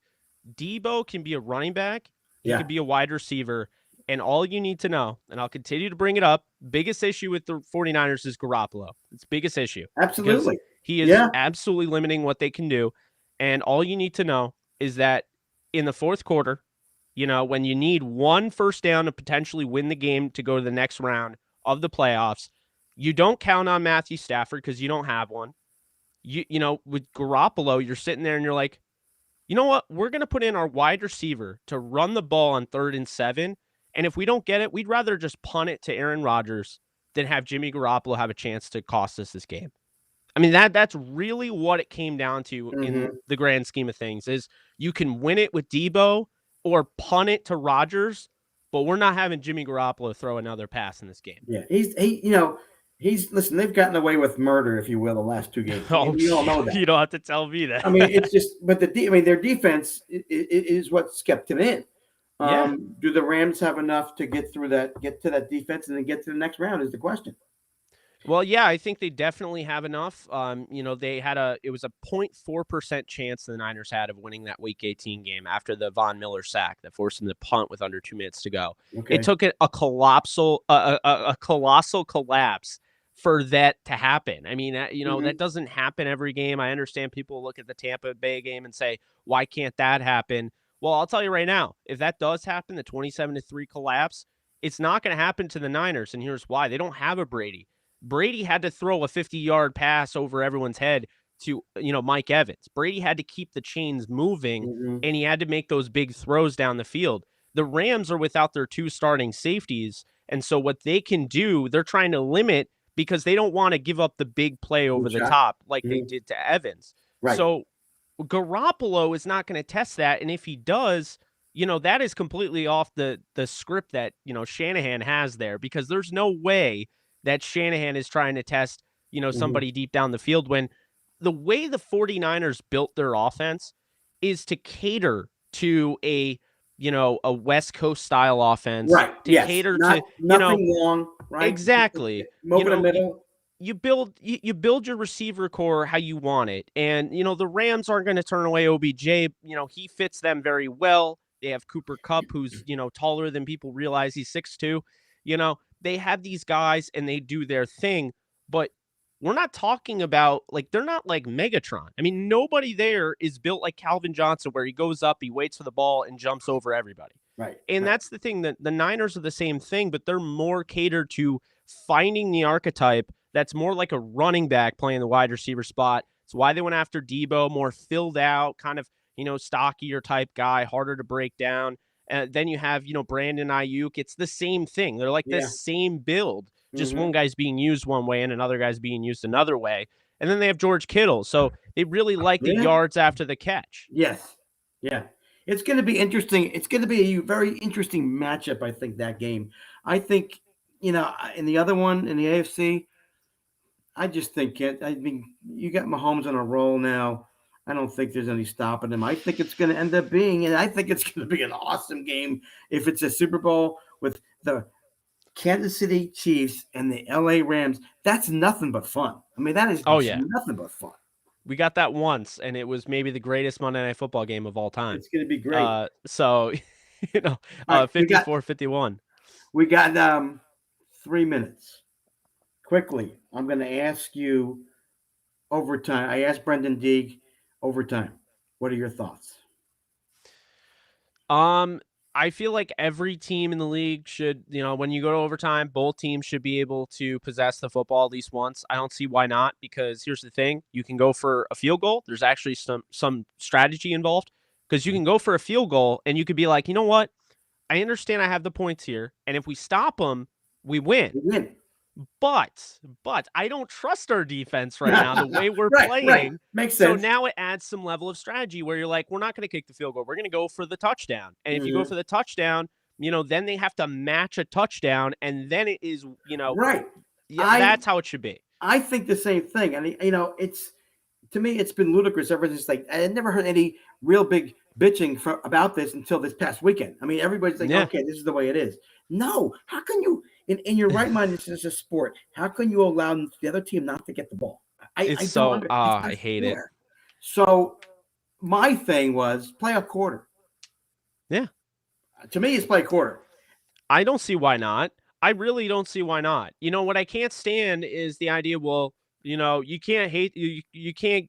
D: Deebo can be a running back. He could be a wide receiver. And all you need to know, and I'll continue to bring it up, biggest issue with the 49ers is Garoppolo. It's the biggest issue.
A: Absolutely.
D: He is absolutely limiting what they can do. And all you need to know is that in the fourth quarter, when you need one first down to potentially win the game to go to the next round of the playoffs, you don't count on Matthew Stafford because you don't have one. With Garoppolo, you're sitting there and you're like, you know what? We're going to put in our wide receiver to run the ball on 3rd and 7. And if we don't get it, we'd rather just punt it to Aaron Rodgers than have Jimmy Garoppolo have a chance to cost us this game. I mean, that's really what it came down to in the grand scheme of things, is you can win it with Deebo or punt it to Rodgers, but we're not having Jimmy Garoppolo throw another pass in this game.
A: Yeah, listen, they've gotten away with murder, if you will, the last 2 games. You all know that.
D: You don't have to tell me that.
A: I mean, it's just, but their defense is what's kept them in. Do the Rams have enough to get to that defense and then get to the next round is the question.
D: Well, yeah, I think they definitely have enough. They had it was a 0.4% chance the Niners had of winning that Week 18 game after the Von Miller sack that forced them to punt with under 2 minutes to go. Okay. It took a colossal collapse for that to happen. I mean, that doesn't happen every game. I understand people look at the Tampa Bay game and say, why can't that happen? Well, I'll tell you right now, if that does happen, the 27-3 collapse, it's not going to happen to the Niners, and here's why. They don't have a Brady. Brady had to throw a 50-yard pass over everyone's head to, Mike Evans. Brady had to keep the chains moving, and he had to make those big throws down the field. The Rams are without their 2 starting safeties, and so what they can do, they're trying to limit because they don't want to give up the big play over the top like they did to Evans. Right. So Garoppolo is not going to test that, and if he does, that is completely off the script that, Shanahan has there, because there's no way that Shanahan is trying to test, somebody deep down the field, when the way the 49ers built their offense is to cater to a West Coast style offense.
A: Right.
D: To cater to,
A: nothing long, right?
D: Exactly.
A: Move in the middle.
D: You build your receiver core how you want it. And, the Rams aren't going to turn away OBJ. He fits them very well. They have Cooper Kupp, who's, taller than people realize. He's 6'2". They have these guys and they do their thing, but we're not talking about, they're not like Megatron. I mean, nobody there is built like Calvin Johnson, where he goes up, he waits for the ball and jumps over everybody.
A: Right.
D: And that's the thing, that the Niners are the same thing, but they're more catered to finding the archetype that's more like a running back playing the wide receiver spot. It's why they went after Deebo, more filled out, kind of, stockier type guy, harder to break down. And then you have, Brandon Ayuk. It's the same thing. They're like the same build. Just one guy's being used one way and another guy's being used another way. And then they have George Kittle. So they really like the yards after the catch.
A: Yes. Yeah. It's going to be interesting. It's going to be a very interesting matchup, I think, that game. I think, in the other one, in the AFC, I just think you got Mahomes on a roll now. I don't think there's any stopping him. I think it's going to end up being, and I think it's going to be an awesome game if it's a Super Bowl with the Kansas City Chiefs and the LA Rams. That's nothing but fun. I mean, that is nothing but fun.
D: We got that once, and it was maybe the greatest Monday Night Football game of all time.
A: It's going to be great.
D: So, 54-51.
A: We got 3 minutes. Quickly, I'm going to ask you overtime. I asked Brendan Deeg overtime. What are your thoughts?
D: I feel like every team in the league should, when you go to overtime, both teams should be able to possess the football at least once. I don't see why not, because here's the thing. You can go for a field goal. There's actually some strategy involved, because you can go for a field goal and you could be like, you know what? I understand I have the points here, and if we stop them, we win. But I don't trust our defense right now, the way we're playing.
A: Right. Makes sense.
D: So now it adds some level of strategy where you're like, we're not going to kick the field goal. We're going to go for the touchdown. And if you go for the touchdown, then they have to match a touchdown. And then it is,
A: right.
D: Yeah, that's how it should be.
A: I think the same thing. And, to me, it's been ludicrous ever since, I had never heard any real big bitching about this until this past weekend. I mean, everybody's like, okay, this is the way it is. No, how can you, in your right mind, this is a sport. How can you allow the other team not to get the ball? I
D: hate it.
A: So my thing was play a quarter. Yeah. To me, it's play a quarter.
D: I don't see why not. I really don't see why not. What I can't stand is the idea, you can't you can't,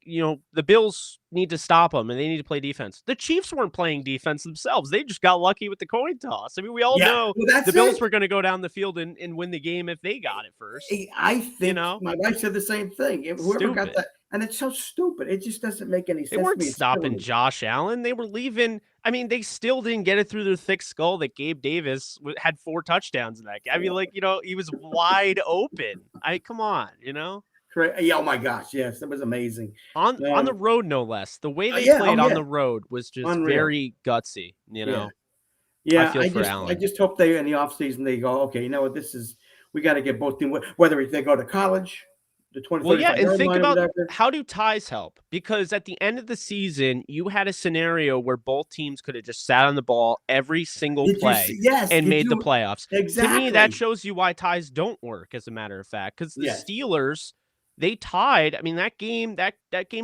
D: the Bills need to stop them and they need to play defense. The Chiefs weren't playing defense themselves. They just got lucky with the coin toss. I mean, we all know the Bills were going to go down the field and win the game if they got it first.
A: I think my wife said the same thing. Whoever got that, and it's so stupid. It just doesn't make any sense.
D: They weren't stopping Josh Allen. They were leaving. I mean, they still didn't get it through their thick skull that Gabe Davis had 4 touchdowns in that game. I mean, he was wide open. Come on.
A: Yeah, oh my gosh, yes, that was amazing.
D: On the road, no less. The way they played on the road was just very gutsy,
A: Yeah,
D: I feel for Allen.
A: I just hope they in the offseason they go, okay, you know what, we got to get both teams, whether they go to college, the 20.
D: Well, yeah, and think about how do ties help? Because at the end of the season, you had a scenario where both teams could have just sat on the ball every single play and made the playoffs.
A: Exactly.
D: To me, that shows you why ties don't work, as a matter of fact, because the Steelers, they tied. I mean, that game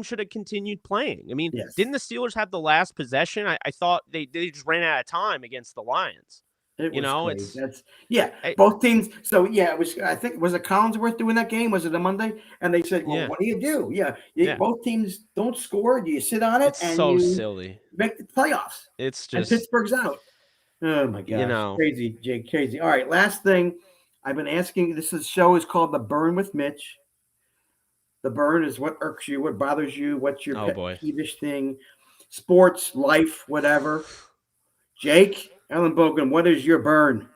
D: should have continued playing. I mean, didn't the Steelers have the last possession? I thought they just ran out of time against the Lions.
A: Both teams. So it was. I think was it Collinsworth doing that game? Was it a Monday? And they said, "Well, what do you do? Both teams don't score. Do you sit on it?"
D: It's so silly.
A: Make the playoffs.
D: It's just
A: and Pittsburgh's out. Oh my God! Crazy, Jake. Crazy. All right, last thing. I've been asking. Show is called The Burn with Mitch. The burn is what irks you, what bothers you, what's your pet peevish thing, sports, life, whatever. Jake, Ellen Bogan, what is your burn?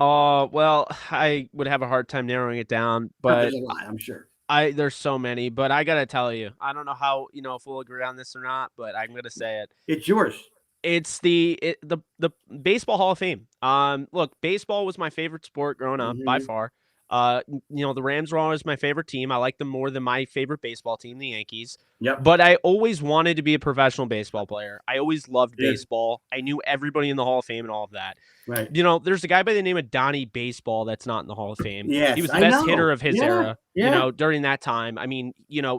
D: Well, I would have a hard time narrowing it down, but
A: there's a lot, I'm sure.
D: There's so many, but I gotta tell you, I don't know how if we'll agree on this or not, but I'm gonna say it.
A: It's yours.
D: It's the Baseball Hall of Fame. Look, baseball was my favorite sport growing up by far. The Rams were always my favorite team. I like them more than my favorite baseball team, the Yankees.
A: Yep.
D: But I always wanted to be a professional baseball player. I always loved baseball. I knew everybody in the Hall of Fame and all of that.
A: Right.
D: There's a guy by the name of Donnie Baseball that's not in the Hall of Fame.
A: Yes,
D: he was the best hitter of his era. During that time. I mean,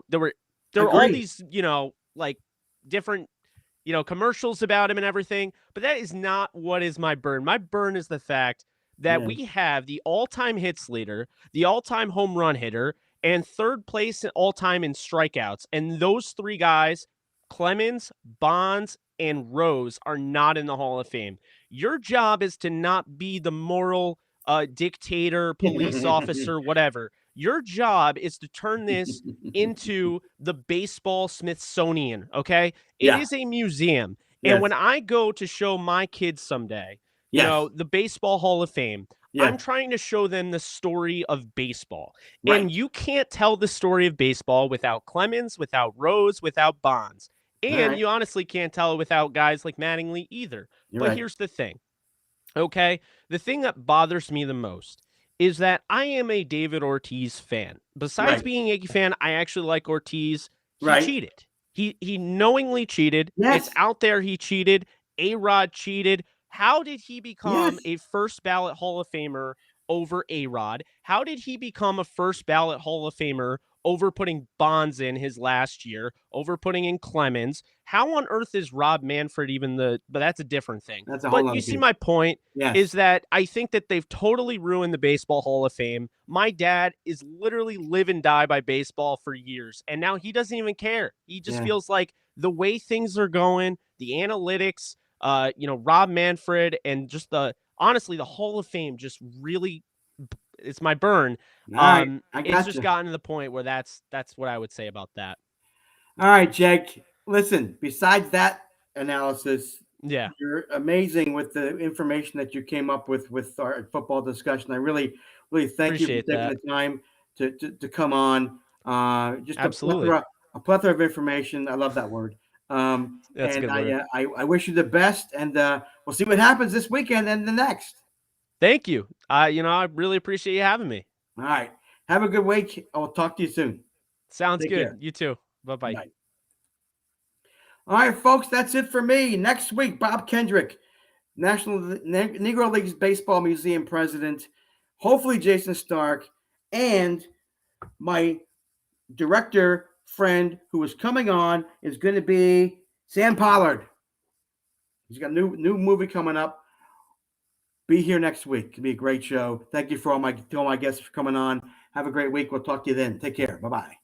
D: there were all these, different, commercials about him and everything. But that is not what is my burn. My burn is the fact that we have the all-time hits leader, the all-time home run hitter, and third place all-time in strikeouts. And those 3 guys, Clemens, Bonds, and Rose, are not in the Hall of Fame. Your job is to not be the moral dictator, police officer, whatever. Your job is to turn this into the baseball Smithsonian, okay? It is a museum. And when I go to show my kids someday, the Baseball Hall of Fame, I'm trying to show them the story of baseball. Right. And you can't tell the story of baseball without Clemens, without Rose, without Bonds. And you honestly can't tell without guys like Mattingly either. But here's the thing. Okay. The thing that bothers me the most is that I am a David Ortiz fan. Besides being a Yankee fan, I actually like Ortiz. He cheated. He knowingly cheated.
A: Yes.
D: It's out there he cheated. A-Rod cheated. How did he become a first ballot Hall of Famer over A-Rod? How did he become a first ballot Hall of Famer over putting Bonds in his last year, over putting in Clemens? How on earth is Rob Manfred even but that's a different thing. But you see my point is that I think that they've totally ruined the Baseball Hall of Fame. My dad is literally live and die by baseball for years, and now he doesn't even care. He just feels like the way things are going, the analytics, Rob Manfred, and just honestly, the Hall of Fame just really, it's my burn. It's just gotten to the point where that's what I would say about that.
A: All right, Jake. Listen, besides that analysis, you're amazing with the information that you came up with our football discussion. I really, really thank you for taking the time to come on. Just
D: absolutely
A: a plethora of information. I love that word.
D: That's
A: and
D: a good word.
A: I wish you the best, and we'll see what happens this weekend and the next.
D: Thank you. I really appreciate you having me.
A: All right. Have a good week. I will talk to you soon.
D: Sounds
A: Take
D: good.
A: care.
D: You too. Bye-bye.
A: Bye. All right, folks, that's it for me. Next week, Bob Kendrick, National Negro Leagues Baseball Museum president, hopefully Jason Stark, and my director friend who is coming on is going to be Sam Pollard. He's got a new movie coming up. Be here next week. It'll be a great show. Thank you to all my guests for coming on. Have a great week. We'll talk to you then. Take care. Bye-bye.